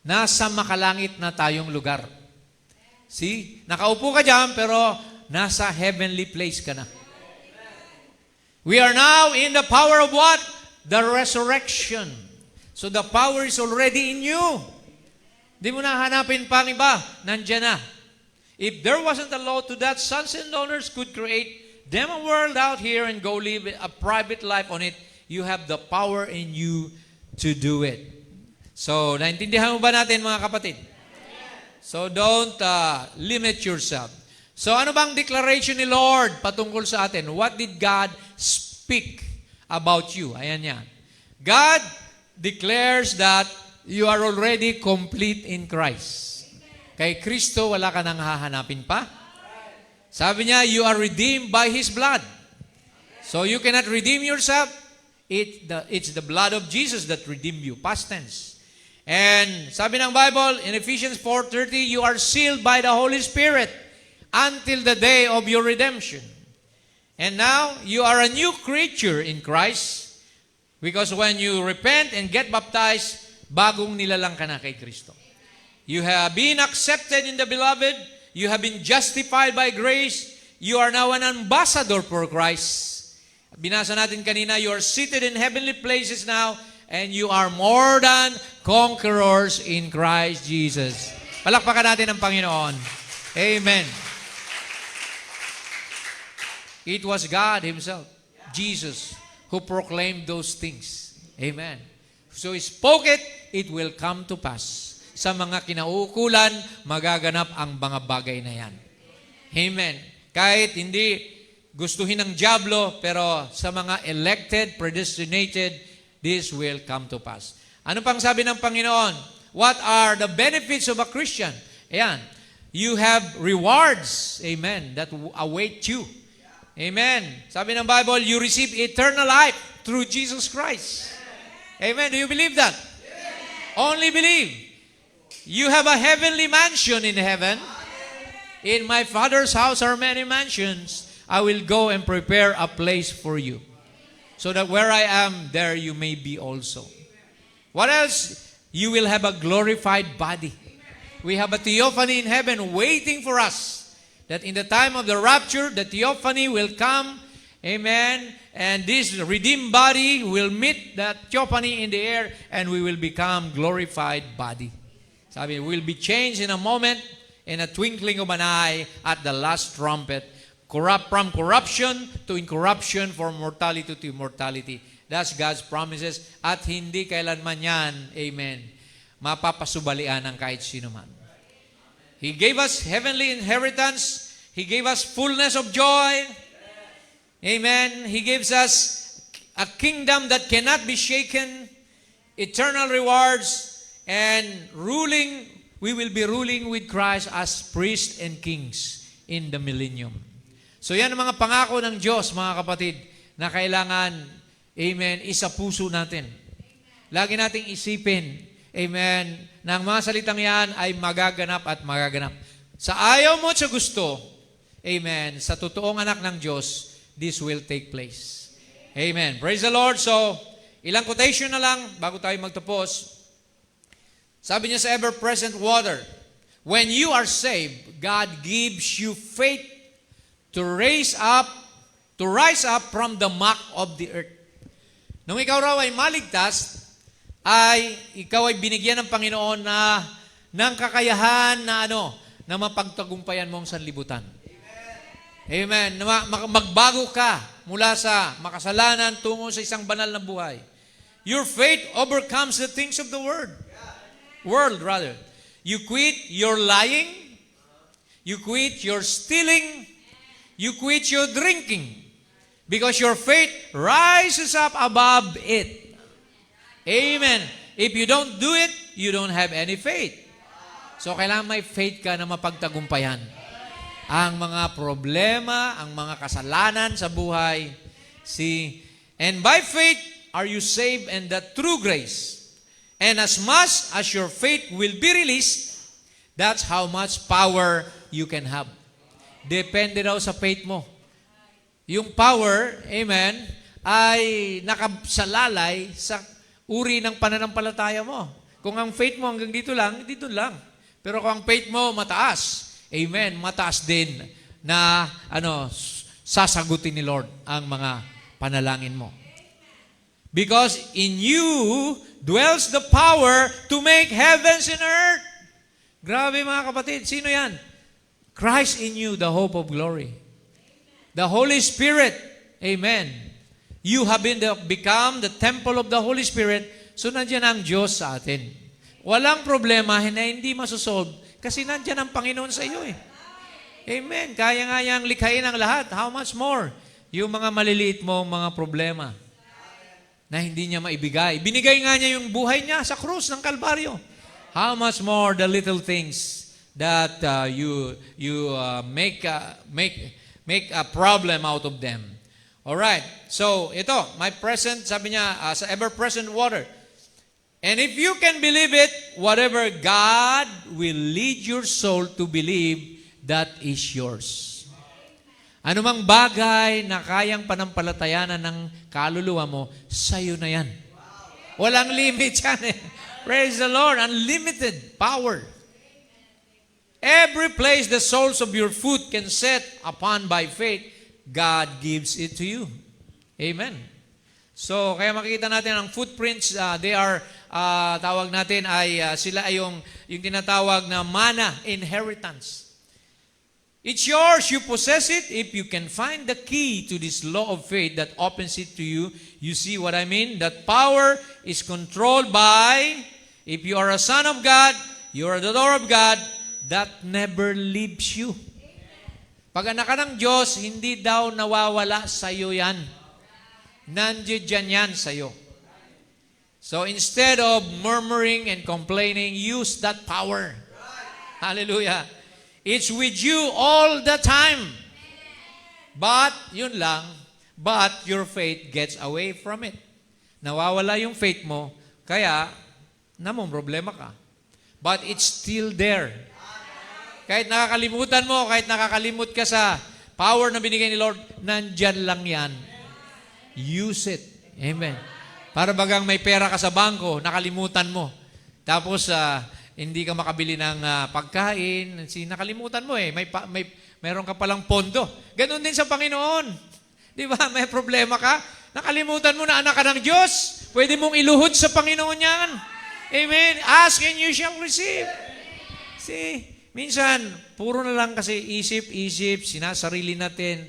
Nasa makalangit na tayong lugar. See? Nakaupo ka dyan, pero nasa heavenly place ka na. We are now in the power of what? The resurrection. So the power is already in you. Di mo na hanapin pang iba. Nandiyan na. If there wasn't a law to that, sons and daughters could create them a world out here and go live a private life on it. You have the power in you to do it. So, naintindihan mo ba natin, mga kapatid? So, don't limit yourself. So, ano bang declaration ni Lord patungkol sa atin? What did God speak about you? Ayan yan. God declares that you are already complete in Christ. Kay Kristo, wala ka nang hahanapin pa. Sabi niya, you are redeemed by His blood. So you cannot redeem yourself. It's the blood of Jesus that redeemed you. Past tense. And sabi ng Bible, in Ephesians 4:30, you are sealed by the Holy Spirit until the day of your redemption. And now, you are a new creature in Christ because when you repent and get baptized, bagong nilalang ka na kay Kristo. You have been accepted in the beloved. You have been justified by grace. You are now an ambassador for Christ. Binasa natin kanina, you are seated in heavenly places now, and you are more than conquerors in Christ Jesus. Palakpakan natin ang Panginoon. Amen. It was God Himself, Jesus, who proclaimed those things. Amen. So He spoke it, it will come to pass. Sa mga kinauukulan, magaganap ang mga bagay na yan. Amen. Kahit hindi gustuhin ng diablo, pero sa mga elected, predestinated, this will come to pass. Ano pang sabi ng Panginoon? What are the benefits of a Christian? Ayan. You have rewards, amen, that await you. Amen. Sabi ng Bible, you receive eternal life through Jesus Christ. Amen. Do you believe that? Only believe. You have a heavenly mansion in heaven. In my Father's house are many mansions. I will go and prepare a place for you, so that where I am, there you may be also. What else? You will have a glorified body. We have a theophany in heaven waiting for us. That in the time of the rapture, the theophany will come. Amen. And this redeemed body will meet that theophany in the air, and we will become glorified body. Sabi, will be changed in a moment, in a twinkling of an eye, at the last trumpet. From corruption to incorruption, from mortality to immortality. That's God's promises. At hindi kailanman yan, amen, mapapasubalian ng kahit sino man. He gave us heavenly inheritance. He gave us fullness of joy. Amen. He gives us a kingdom that cannot be shaken, eternal rewards, and ruling, we will be ruling with Christ as priests and kings in the millennium. So yan ang mga pangako ng Diyos, mga kapatid, na kailangan, amen, isa puso natin. Lagi nating isipin, amen, na ang mga salitang yan ay magaganap at magaganap. Sa ayaw mo at sa gusto, amen, sa totoong anak ng Diyos, this will take place. Amen. Praise the Lord. So, ilang quotation na lang bago tayo magtapos. Sabi niya sa ever-present water, when you are saved, God gives you faith to rise up from the muck of the earth. Nung ikaw raw ay maligtas, ay ikaw ay binigyan ng Panginoon ng kakayahan na na mapagtagumpayan mo ang sanlibutan. Amen. Magbago ka mula sa makasalanan tungo sa isang banal na buhay. Your faith overcomes the things of the world. You quit your lying. You quit your stealing. You quit your drinking. Because your faith rises up above it. Amen. If you don't do it, you don't have any faith. So, kailangan may faith ka na mapagtagumpayan ang mga problema, ang mga kasalanan sa buhay. See? And by faith are you saved and that through grace. And as much as your faith will be released, that's how much power you can have. Depende daw sa faith mo. Yung power, amen, ay nakasalalay sa uri ng pananampalataya mo. Kung ang faith mo hanggang dito lang. Pero kung ang faith mo mataas, amen, mataas din na sasagutin ni Lord ang mga panalangin mo. Because in you dwells the power to make heavens and earth. Grabe mga kapatid, sino yan? Christ in you, the hope of glory. The Holy Spirit, amen. You have become the temple of the Holy Spirit, so nandiyan ang Diyos sa atin. Walang problema na hindi masosolve kasi nandiyan ang Panginoon sa iyo eh. Amen. Kaya nga yang likhain ang lahat. How much more? Yung mga maliliit mong mga problema na hindi niya maibigay. Binigay nga niya yung buhay niya sa krus ng Kalbaryo. How much more the little things that you make a problem out of them. Alright. So, ito, my present, sabi niya, sa ever-present water. And if you can believe it, whatever God will lead your soul to believe, that is yours. Anumang bagay na kayang panampalatayanan ng kaluluwa mo, sa'yo na yan. Walang limit yan eh. Praise the Lord. Unlimited power. Every place the soles of your foot can set upon by faith, God gives it to you. Amen. So, kaya makikita natin ang footprints, they are, tawag natin ay, sila ay yung tinatawag na mana, inheritance. It's yours, you possess it. If you can find the key to this law of faith that opens it to you, you see what I mean? That power is controlled by, if you are a son of God, you are the daughter of God, that never leaves you. Pag anak ka ng Diyos, hindi daw nawawala sa iyo yan. Nandiyan yan sa iyo. So instead of murmuring and complaining, use that power. Hallelujah. It's with you all the time. But, yun lang, but your faith gets away from it. Nawawala yung faith mo, kaya namong problema ka. But it's still there. Kahit nakakalimutan mo, kahit nakakalimut ka sa power na binigay ni Lord, nandyan lang yan. Use it. Amen. Para bagang may pera ka sa bangko, nakalimutan mo. Tapos, hindi ka makabili ng pagkain, nakalimutan mo eh, mayroon ka palang pondo. Ganon din sa Panginoon. Di ba? May problema ka, nakalimutan mo na anak ka ng Diyos. Pwede mong iluhod sa Panginoon yan. Amen. Ask and you shall receive. See? Minsan, puro na lang kasi isip, sinasarili natin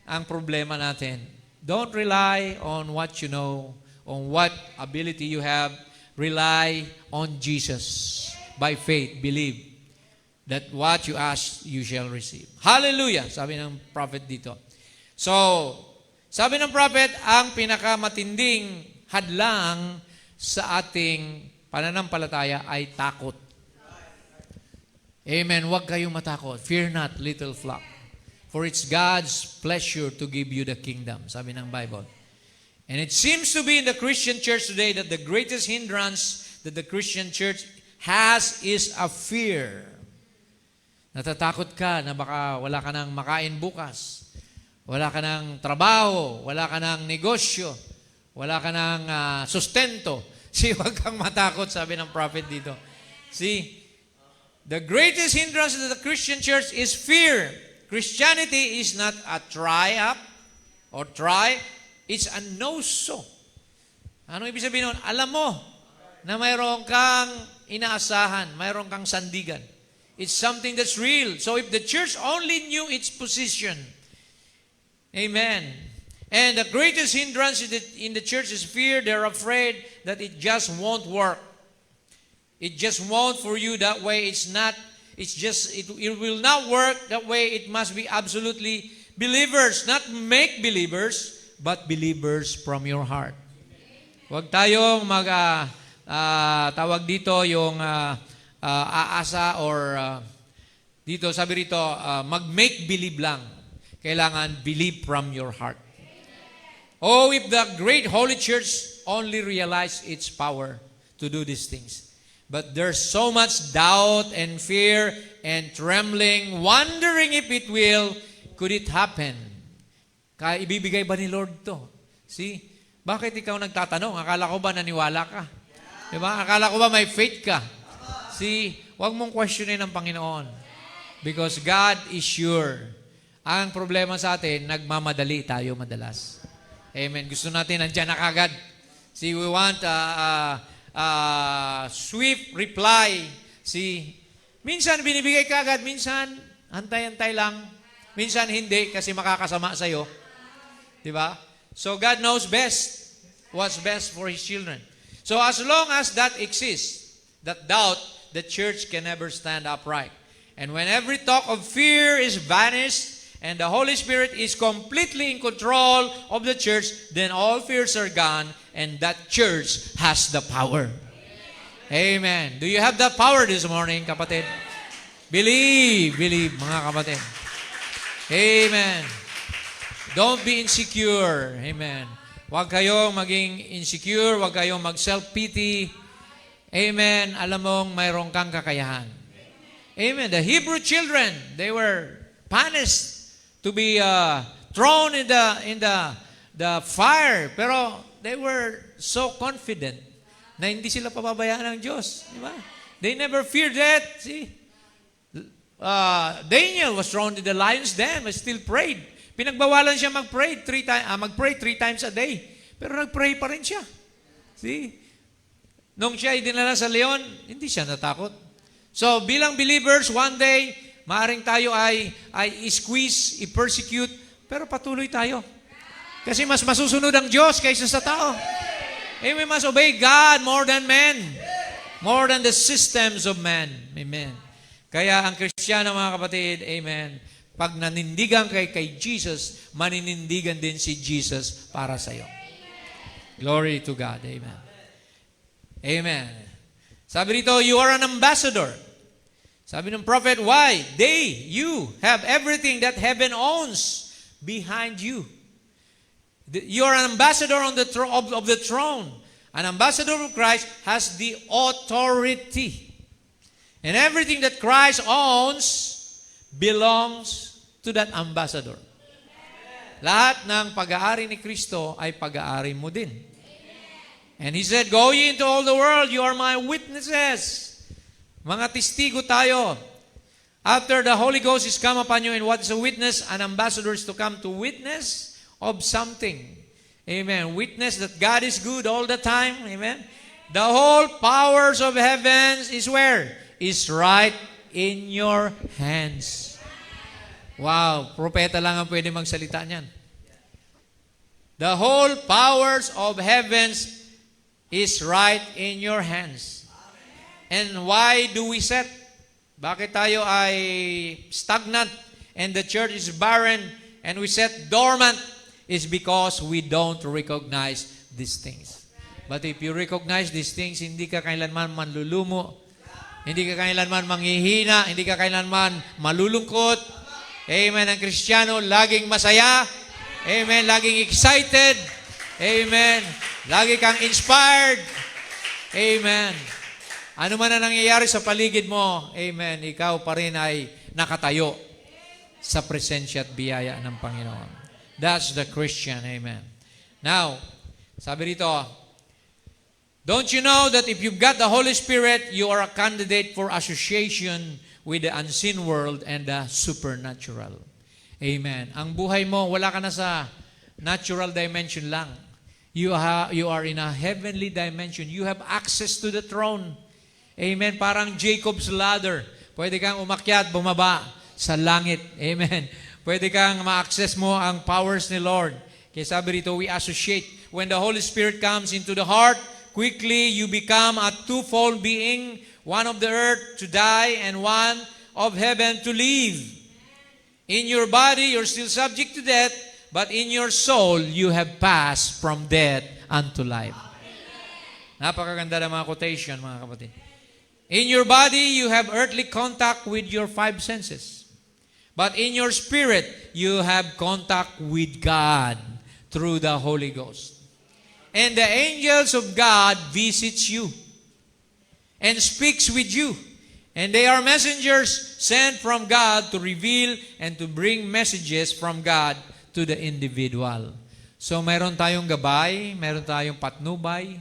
ang problema natin. Don't rely on what you know, on what ability you have. Rely on Jesus. By faith, believe that what you ask, you shall receive. Hallelujah! Sabi ng prophet dito. So, sabi ng prophet, ang pinakamatinding hadlang sa ating pananampalataya ay takot. Amen. Huwag kayong matakot. Fear not, little flock. For it's God's pleasure to give you the kingdom. Sabi ng Bible. And it seems to be in the Christian church today that the greatest hindrance that the Christian church has is a fear. Natatakot ka na baka wala ka nang makain bukas. Wala ka nang trabaho. Wala ka nang negosyo. Wala ka nang sustento. See, huwag kang matakot, sabi ng prophet dito. See, the greatest hindrance to the Christian church is fear. Christianity is not a try-up or try. It's a no-so. Ano ibig sabihin nun? Alam mo na mayroon kang inaasahan, mayroon kang sandigan. It's something that's real. So if the church only knew its position, amen. And the greatest hindrance in the church is fear. They're afraid that it just won't work. It just won't for you that way. It will not work that way. It must be absolutely believers, not make believers, but believers from your heart. Huwag tayong tawag dito yung aasa or dito, sabi rito, mag-make believe lang. Kailangan believe from your heart. Oh, if the great holy church only realized its power to do these things. But there's so much doubt and fear and trembling, wondering if could it happen? Kaya ibibigay ba ni Lord to? See? Bakit ikaw nagtatanong? Akala ko ba naniwala ka? Diba? Akala ko ba may faith ka? See? Huwag mong questionin ang Panginoon. Because God is sure. Ang problema sa atin, nagmamadali tayo madalas. Amen. Gusto natin nandiyan na kagad. See, we want swift reply. See? Minsan binibigay kagad, minsan antay-antay lang. Minsan hindi kasi makakasama sa'yo. Diba? So God knows best what's best for His children. So as long as that exists, that doubt, the church can never stand upright. And when every talk of fear is vanished and the Holy Spirit is completely in control of the church, then all fears are gone and that church has the power. Amen. Do you have that power this morning, kapatid? Believe, mga kapatid. Amen. Don't be insecure. Amen. Huwag kayong maging insecure. Huwag kayong mag-self-pity. Amen. Alam mong mayroon kang kakayahan. Amen. The Hebrew children, they were punished to be thrown in the fire. Pero they were so confident na hindi sila pababayaan ng Diyos. Di ba? They never feared death. See? Daniel was thrown in the lion's den but still prayed. Pinagbawalan siya mag-pray 3 times a day. Pero nag-pray pa rin siya. See? Nung siya ay dinala sa leon, hindi siya natakot. So, bilang believers, one day, maaring tayo ay i-squeeze, i-persecute, pero patuloy tayo. Kasi mas masusunod ang Diyos kaysa sa tao. We must obey God more than men. More than the systems of man. Amen. Kaya ang Kristiyano, mga kapatid, amen, pag nanindigan kay Jesus, maninindigan din si Jesus para sa iyo. Glory to God. Amen. Amen. Sabi rito, you are an ambassador. Sabi ng prophet, why? You have everything that heaven owns behind you. You are an ambassador on the of the throne. An ambassador of Christ has the authority. And everything that Christ owns belongs to that ambassador. Lahat ng pag-aari ni Kristo ay pag-aari mo din. And He said, go ye into all the world, you are my witnesses. Mga testigo tayo. After the Holy Ghost is come upon you, and what is a witness? An ambassador is to come to witness of something. Amen. Witness that God is good all the time. Amen. The whole powers of heavens is where? Is right in your hands. Wow, propeta lang ang pwede magsalita niyan. The whole powers of heavens is right in your hands. And why do we set? Bakit tayo ay stagnant and the church is barren and we set dormant? Is because we don't recognize these things. But if you recognize these things, hindi ka kailanman manlulumo, hindi ka kailanman manghihina, hindi ka kailanman malulungkot. Amen. Ang Kristiyano, laging masaya. Amen. Laging excited. Amen. Lagi kang inspired. Amen. Ano man ang nangyayari sa paligid mo, amen, ikaw pa rin ay nakatayo sa presensya at biyaya ng Panginoon. That's the Christian. Amen. Now, sabi rito, don't you know that if you've got the Holy Spirit, you are a candidate for association with the unseen world and the supernatural. Amen. Ang buhay mo, wala ka na sa natural dimension lang. You are in a heavenly dimension. You have access to the throne. Amen. Parang Jacob's ladder. Pwede kang umakyat, bumaba sa langit. Amen. Pwede kang ma-access mo ang powers ni Lord. Kaya sabi rito, we associate. When the Holy Spirit comes into the heart, quickly you become a twofold being, one of the earth to die and one of heaven to live. In your body, you're still subject to death, but in your soul, you have passed from death unto life. Napakaganda ng mga quotation, mga kapatid. In your body, you have earthly contact with your five senses. But in your spirit, you have contact with God through the Holy Ghost. And the angels of God visits you and speaks with you. And they are messengers sent from God to reveal and to bring messages from God to the individual. So mayroon tayong gabay, mayroon tayong patnubay.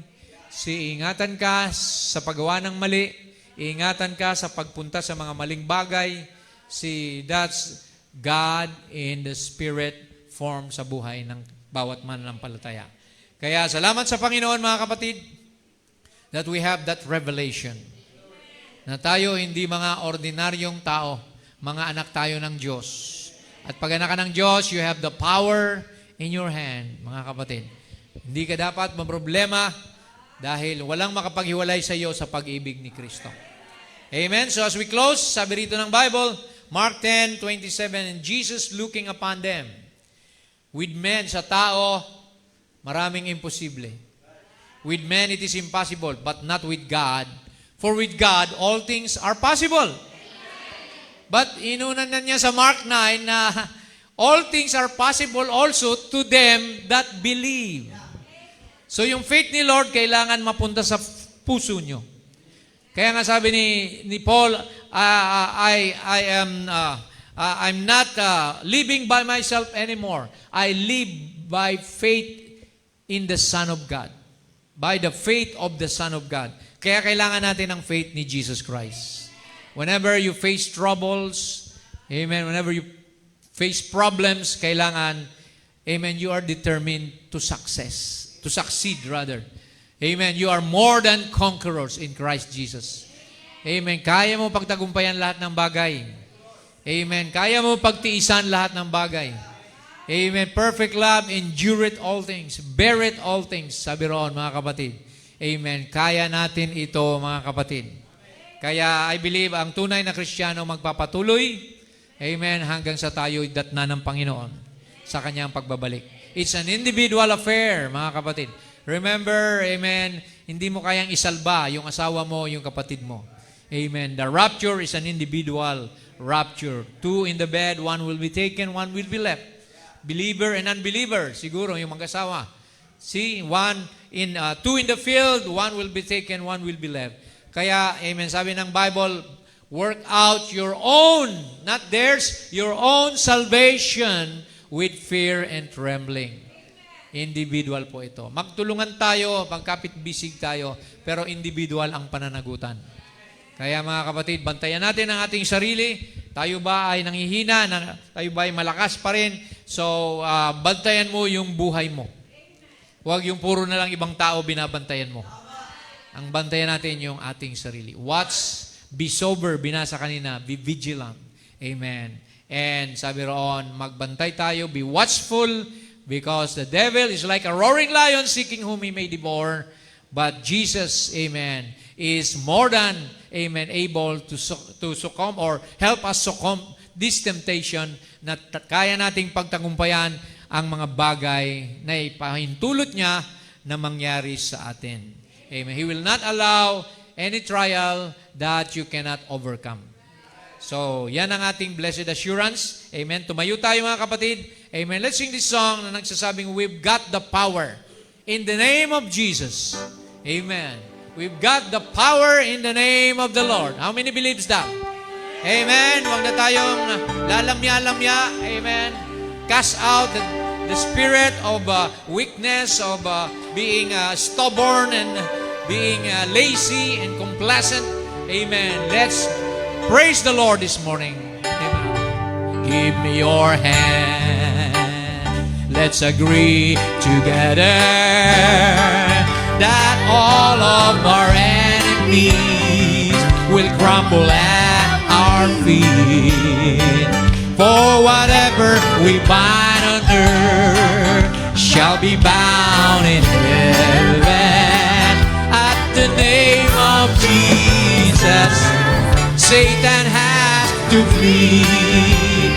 Ingatan ka sa paggawa ng mali, ingatan ka sa pagpunta sa mga maling bagay. That's God in the Spirit form sa buhay ng bawat mananampalataya. Kaya salamat sa Panginoon, mga kapatid, that we have that revelation. Na tayo hindi mga ordinaryong tao, mga anak tayo ng Diyos. At pag anak ka ng Diyos, you have the power in your hand, mga kapatid. Hindi ka dapat maproblema dahil walang makapaghiwalay sa iyo sa pag-ibig ni Kristo. Amen? So as we close, sabi rito ng Bible, Mark 10:27, and Jesus looking upon them. With men, sa tao, maraming imposible. With men, it is impossible, but not with God. For with God, all things are possible. But inunan na niya sa Mark 9 na all things are possible also to them that believe. So yung faith ni Lord, kailangan mapunta sa puso nyo. Kaya nga sabi ni Paul, I'm not living by myself anymore. I live by faith in the Son of God. By the faith of the Son of God. Kaya kailangan natin ang faith ni Jesus Christ. Whenever you face troubles, amen, whenever you face problems, kailangan, amen, you are determined to succeed rather. Amen, you are more than conquerors in Christ Jesus. Amen, kaya mo pagtagumpayan lahat ng bagay. Amen, kaya mo pagtiisan lahat ng bagay. Amen, perfect love, endureth all things, beareth all things, sabi roon, mga kapatid. Amen. Kaya natin ito, mga kapatid. Kaya I believe ang tunay na Kristiyano magpapatuloy, amen, hanggang sa tayo'y datna ng Panginoon sa kanyang pagbabalik. It's an individual affair, mga kapatid. Remember, amen, hindi mo kayang isalba yung asawa mo, yung kapatid mo. Amen. The rapture is an individual rapture. Two in the bed, one will be taken, one will be left. Believer and unbeliever, siguro yung mag-asawa. Two in the field, one will be taken, one will be left. Kaya, amen, sabi ng Bible, work out your own, not theirs, your own salvation with fear and trembling. Individual po ito. Magtulungan tayo, magkapit-bisig tayo, pero individual ang pananagutan. Kaya mga kapatid, bantayan natin ang ating sarili. Tayo ba ay nanghihina? Tayo ba ay malakas pa rin? So, bantayan mo yung buhay mo. Huwag yung puro na lang ibang tao binabantayan mo. Ang bantayan natin yung ating sarili. Watch, be sober, binasa kanina, be vigilant. Amen. And sabi roon, magbantay tayo, be watchful, because the devil is like a roaring lion seeking whom he may devour. But Jesus, amen, is more than, amen, able to succumb or help us succumb this temptation na kaya nating pagtagumpayan ang mga bagay na ipahintulot niya na mangyari sa atin. Amen. He will not allow any trial that you cannot overcome. So, yan ang ating blessed assurance. Amen. Tumayo tayo, mga kapatid. Amen. Let's sing this song na nagsasabing, we've got the power. in the name of Jesus. Amen. We've got the power in the name of the Lord. How many believes that? Amen. Huwag na tayong lalamya-lamya. Amen. Cast out the spirit of weakness, of being stubborn and being lazy and complacent. Amen. Let's praise the Lord this morning. Amen. Give me your hand. Let's agree together that all of our enemies will crumble at our feet. For whatever we bind on earth shall be bound in heaven. At the name of Jesus, Satan has to flee.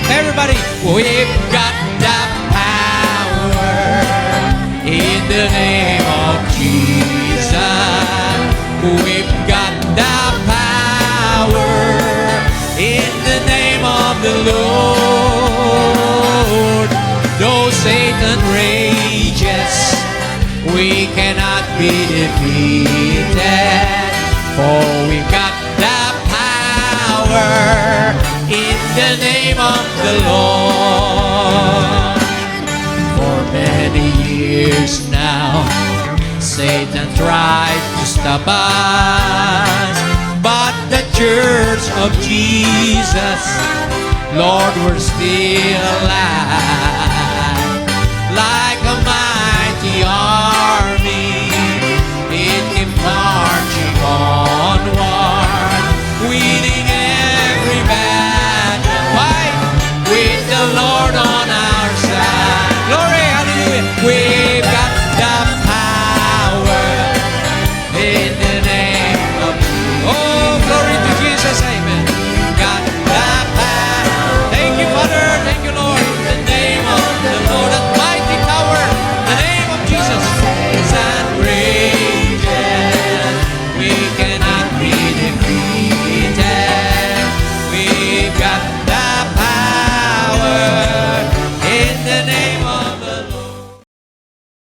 Everybody, we've got the power in the name of Jesus. We've got the power in the name of the Lord. Though Satan rages, we cannot be defeated, for we've got the power in the name of the Lord. For many years now, Satan tried to stop us, but the Church of Jesus, Lord, we're still alive. Like a mighty army, it keeps marching onward, winning every battle. Fight with the Lord on